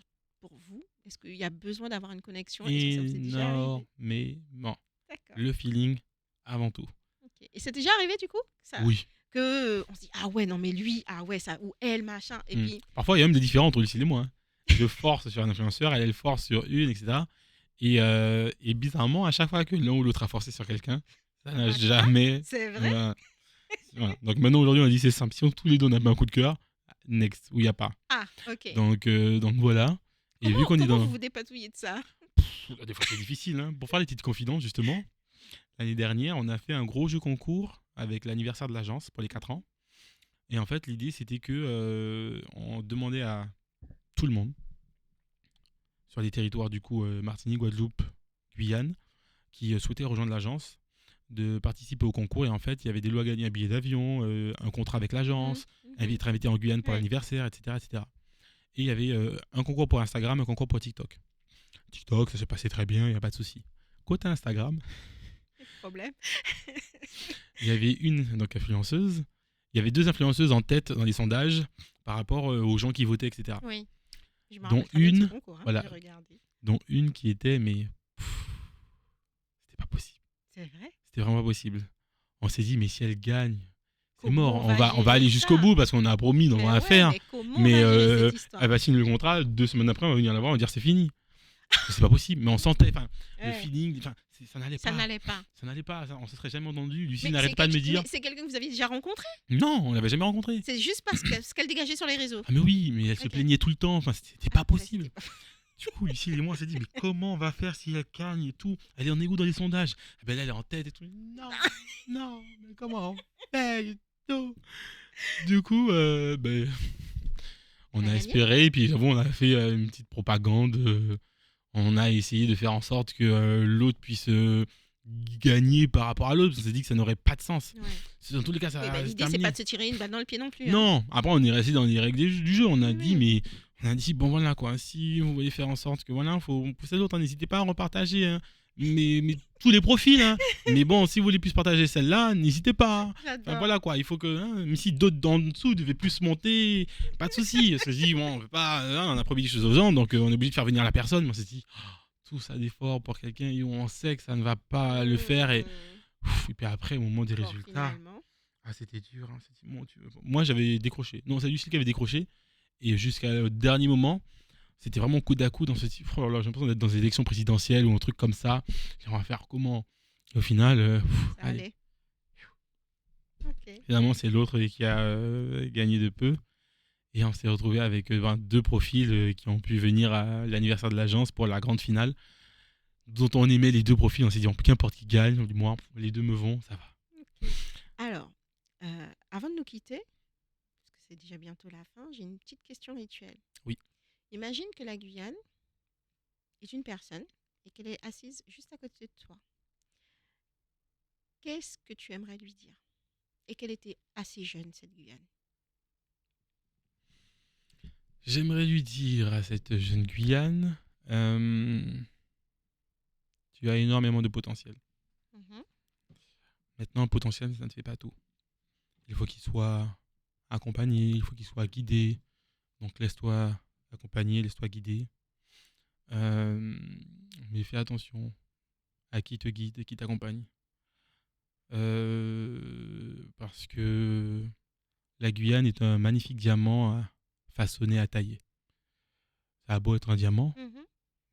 [SPEAKER 1] vous? Est-ce qu'il y a besoin d'avoir une connexion? Est-ce que ça vous est déjà arrivé?
[SPEAKER 2] Énormément.
[SPEAKER 1] D'accord.
[SPEAKER 2] Le feeling avant tout.
[SPEAKER 1] Ok. Et c'est déjà arrivé du coup
[SPEAKER 2] Oui.
[SPEAKER 1] que on se dit ah ouais non mais lui ah ouais ça ou elle machin et
[SPEAKER 2] Mm.
[SPEAKER 1] puis
[SPEAKER 2] Parfois, il y a même des différences entre Lucille et moi, hein. Je force sur un influenceur, elle force sur une, etc. Et bizarrement, à chaque fois que l'un ou l'autre a forcé sur quelqu'un, ça
[SPEAKER 1] ça
[SPEAKER 2] n'a
[SPEAKER 1] passe pas.
[SPEAKER 2] jamais.
[SPEAKER 1] C'est vrai?
[SPEAKER 2] Voilà. Voilà. Donc maintenant, aujourd'hui, on a dit c'est simple. Si tous les deux on a pas un coup de cœur, next, où il n'y a pas.
[SPEAKER 1] Ah ok.
[SPEAKER 2] Donc voilà. Et vu qu'on est
[SPEAKER 1] Comment
[SPEAKER 2] dans.
[SPEAKER 1] vous vous dépatouillez de ça?
[SPEAKER 2] Des fois, c'est difficile, hein. Pour faire les petites confidences, justement, l'année dernière, on a fait un gros jeu concours avec l'anniversaire de l'agence pour les 4 ans. Et en fait, l'idée, c'était que on demandait à tout le monde, sur les territoires du coup Martinique, Guadeloupe, Guyane, qui souhaitaient rejoindre l'agence, de participer au concours. Et en fait, il y avait des lots à gagner, un billet d'avion, un contrat avec l'agence, être invité en Guyane pour
[SPEAKER 1] Ouais.
[SPEAKER 2] l'anniversaire, etc., etc. Et il y avait un concours pour Instagram, un concours pour TikTok. TikTok, ça s'est passé très bien, il n'y a pas de souci. Côté Instagram,
[SPEAKER 1] Problème.
[SPEAKER 2] il y avait une donc influenceuse, il y avait 2 influenceuses en tête dans les sondages par rapport aux gens qui votaient, etc.
[SPEAKER 1] Oui. Je me
[SPEAKER 2] Dont
[SPEAKER 1] rappelle très bien de ce
[SPEAKER 2] une,
[SPEAKER 1] concours, hein,
[SPEAKER 2] voilà,
[SPEAKER 1] j'ai regardé.
[SPEAKER 2] dont une qui était, mais c'était pas possible.
[SPEAKER 1] C'est vrai?
[SPEAKER 2] C'était vraiment pas possible. On s'est dit, mais si elle gagne, c'est
[SPEAKER 1] Comment
[SPEAKER 2] mort.
[SPEAKER 1] on
[SPEAKER 2] On
[SPEAKER 1] va
[SPEAKER 2] va
[SPEAKER 1] gérer
[SPEAKER 2] aller jusqu'au
[SPEAKER 1] ça?
[SPEAKER 2] bout parce qu'on a promis, donc on
[SPEAKER 1] Mais
[SPEAKER 2] va
[SPEAKER 1] ouais,
[SPEAKER 2] faire.
[SPEAKER 1] mais comment on
[SPEAKER 2] Mais
[SPEAKER 1] va gérer cette histoire?
[SPEAKER 2] elle va signer le contrat, 2 semaines après, on va venir la voir, on va dire c'est fini. C'est pas possible. Mais on sentait, le
[SPEAKER 1] Ouais.
[SPEAKER 2] feeling, ça n'allait
[SPEAKER 1] Ça
[SPEAKER 2] pas.
[SPEAKER 1] n'allait pas.
[SPEAKER 2] Ça n'allait pas, on se serait jamais entendu. Lucie
[SPEAKER 1] Mais
[SPEAKER 2] n'arrête pas de me dire.
[SPEAKER 1] mais c'est quelqu'un que vous aviez déjà rencontré?
[SPEAKER 2] Non, on l'avait jamais rencontré.
[SPEAKER 1] C'est juste parce que ce qu'elle dégageait sur les réseaux.
[SPEAKER 2] Ah mais oui, mais elle se
[SPEAKER 1] Ok.
[SPEAKER 2] plaignait tout le temps, enfin c'était
[SPEAKER 1] Ah,
[SPEAKER 2] pas
[SPEAKER 1] ouais,
[SPEAKER 2] possible.
[SPEAKER 1] c'était pas-
[SPEAKER 2] Du coup, Lucie et moi, on s'est dit, mais comment on va faire si elle gagne et tout? Elle en est où dans les sondages? Eh ben là, elle est en tête et tout. Non, non, mais comment on fait et tout? Du coup, on
[SPEAKER 1] Elle a
[SPEAKER 2] a
[SPEAKER 1] gagné?
[SPEAKER 2] espéré, et puis j'avoue, on a fait une petite propagande. On a essayé de faire en sorte que l'autre puisse gagner par rapport à l'autre. On s'est dit que ça n'aurait pas de sens.
[SPEAKER 1] Ouais.
[SPEAKER 2] Dans tous les cas, ça
[SPEAKER 1] Oui,
[SPEAKER 2] va
[SPEAKER 1] bah,
[SPEAKER 2] se
[SPEAKER 1] l'idée, c'est
[SPEAKER 2] terminer.
[SPEAKER 1] pas de se tirer une balle dans le pied non plus, hein.
[SPEAKER 2] Non, après on est resté dans les règles du jeu. On a
[SPEAKER 1] Oui,
[SPEAKER 2] dit,
[SPEAKER 1] oui.
[SPEAKER 2] bon voilà quoi, si vous voulez faire en sorte que voilà, faut pousser l'autre, hein, n'hésitez pas à repartager, hein, mais tous les profils, hein. Mais bon, si vous voulez plus partager celle-là, n'hésitez pas, hein. Enfin,
[SPEAKER 1] J'adore.
[SPEAKER 2] voilà quoi, il faut que, hein, même si d'autres en dessous devaient plus monter, pas de souci. Parce que je dis, bon, on veut pas, hein, on a promis des choses aux gens, donc on est obligé de faire venir la personne. Mais on s'est dit, tout ça d'effort pour quelqu'un où on sait que ça ne va pas le faire. Et puis après, au moment des
[SPEAKER 1] Bon,
[SPEAKER 2] résultats.
[SPEAKER 1] finalement.
[SPEAKER 2] Ah, c'était dur, hein. Mon Dieu. Moi, j'avais décroché. Non, c'est Lucille qui avait décroché. Et jusqu'au dernier moment, c'était vraiment coude à coude. On se dit, oh là là, j'ai l'impression d'être dans des élections présidentielles ou un truc comme ça. Et on va faire comment? Et au final,
[SPEAKER 1] Ça
[SPEAKER 2] allez.
[SPEAKER 1] allait. Ok.
[SPEAKER 2] Finalement, c'est l'autre qui a gagné de peu. Et on s'est retrouvé avec 2 profils qui ont pu venir à l'anniversaire de l'agence pour la grande finale. Dont on aimait les 2 profils. On s'est dit, qu'importe qui gagne. On dit, moi, les 2 me vont, ça va.
[SPEAKER 1] Ok. Alors, avant de nous quitter, parce que c'est déjà bientôt la fin, j'ai une petite question rituelle.
[SPEAKER 2] Oui.
[SPEAKER 1] Imagine que la Guyane est une personne et qu'elle est assise juste à côté de toi. Qu'est-ce que tu aimerais lui dire? Et qu'elle était assez jeune, cette Guyane.
[SPEAKER 2] J'aimerais lui dire à cette jeune Guyane, tu as énormément de potentiel. Maintenant, un potentiel, ça ne fait pas tout. Il faut qu'il soit accompagné, il faut qu'il soit guidé. Donc laisse-toi accompagner, laisse-toi guider. Mais fais attention à qui te guide et qui t'accompagne. Parce que la Guyane est un magnifique diamant à façonner, à tailler. Ça a beau être un diamant,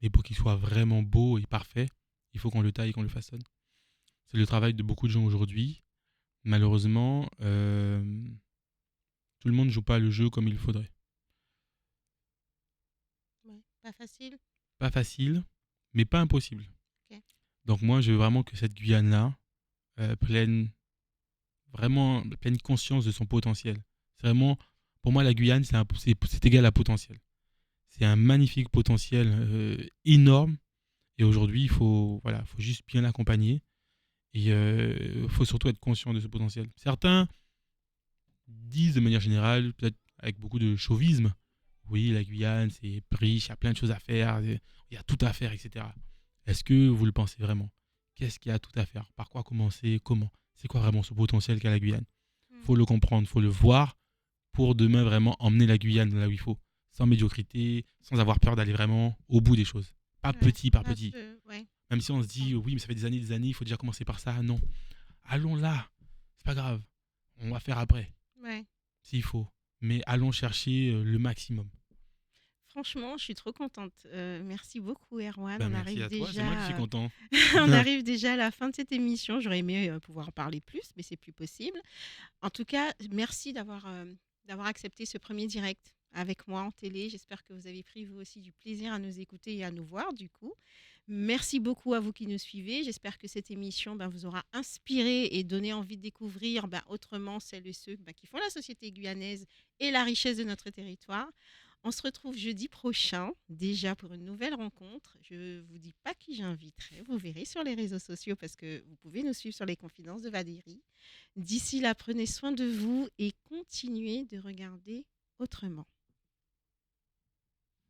[SPEAKER 2] mais pour qu'il soit vraiment beau et parfait, il faut qu'on le taille et qu'on le façonne. C'est le travail de beaucoup de gens aujourd'hui malheureusement, tout le monde ne joue pas le jeu comme il faudrait.
[SPEAKER 1] Ouais, pas facile.
[SPEAKER 2] Pas facile, mais pas impossible.
[SPEAKER 1] Ok.
[SPEAKER 2] Donc moi, je veux vraiment que cette Guyane-là prenne vraiment pleine conscience de son potentiel. C'est vraiment, pour moi, la Guyane, c'est égal à potentiel. C'est un magnifique potentiel énorme. Et aujourd'hui, faut juste bien l'accompagner. Et il faut surtout être conscient de ce potentiel. Certains disent de manière générale, peut-être avec beaucoup de chauvisme, oui, la Guyane, c'est riche, il y a plein de choses à faire, il y a tout à faire, etc. Est-ce que vous le pensez vraiment? Qu'est-ce qu'il y a tout à faire? Par quoi commencer? Comment? C'est quoi vraiment ce potentiel qu'a la Guyane?
[SPEAKER 1] Mm.
[SPEAKER 2] Faut le comprendre, faut le voir pour demain vraiment emmener la Guyane là où il faut, sans médiocrité, sans avoir peur d'aller vraiment au bout des choses. Pas
[SPEAKER 1] Ouais,
[SPEAKER 2] petit par
[SPEAKER 1] un
[SPEAKER 2] petit.
[SPEAKER 1] peu, ouais,
[SPEAKER 2] Même si on se
[SPEAKER 1] comprends.
[SPEAKER 2] dit, oui, mais ça fait des années, il faut déjà commencer par ça. Non. Allons là. C'est pas grave. On va faire après,
[SPEAKER 1] Ouais.
[SPEAKER 2] s'il faut. Mais allons chercher le maximum.
[SPEAKER 1] Franchement, je suis trop contente. Merci beaucoup, Erwan.
[SPEAKER 2] Ben,
[SPEAKER 1] On
[SPEAKER 2] merci
[SPEAKER 1] arrive
[SPEAKER 2] à toi, c'est moi qui suis
[SPEAKER 1] déjà,
[SPEAKER 2] content.
[SPEAKER 1] on arrive déjà à la fin de cette émission. J'aurais aimé pouvoir en parler plus, mais c'est plus possible. En tout cas, merci d'avoir accepté ce premier direct avec moi en télé. J'espère que vous avez pris vous aussi du plaisir à nous écouter et à nous voir du coup. Merci beaucoup à vous qui nous suivez. J'espère que cette émission vous aura inspiré et donné envie de découvrir autrement celles et ceux qui font la société guyanaise et la richesse de notre territoire. On se retrouve jeudi prochain, déjà pour une nouvelle rencontre. Je ne vous dis pas qui j'inviterai, vous verrez sur les réseaux sociaux parce que vous pouvez nous suivre sur les confidences de Valérie. D'ici là, prenez soin de vous et continuez de regarder autrement.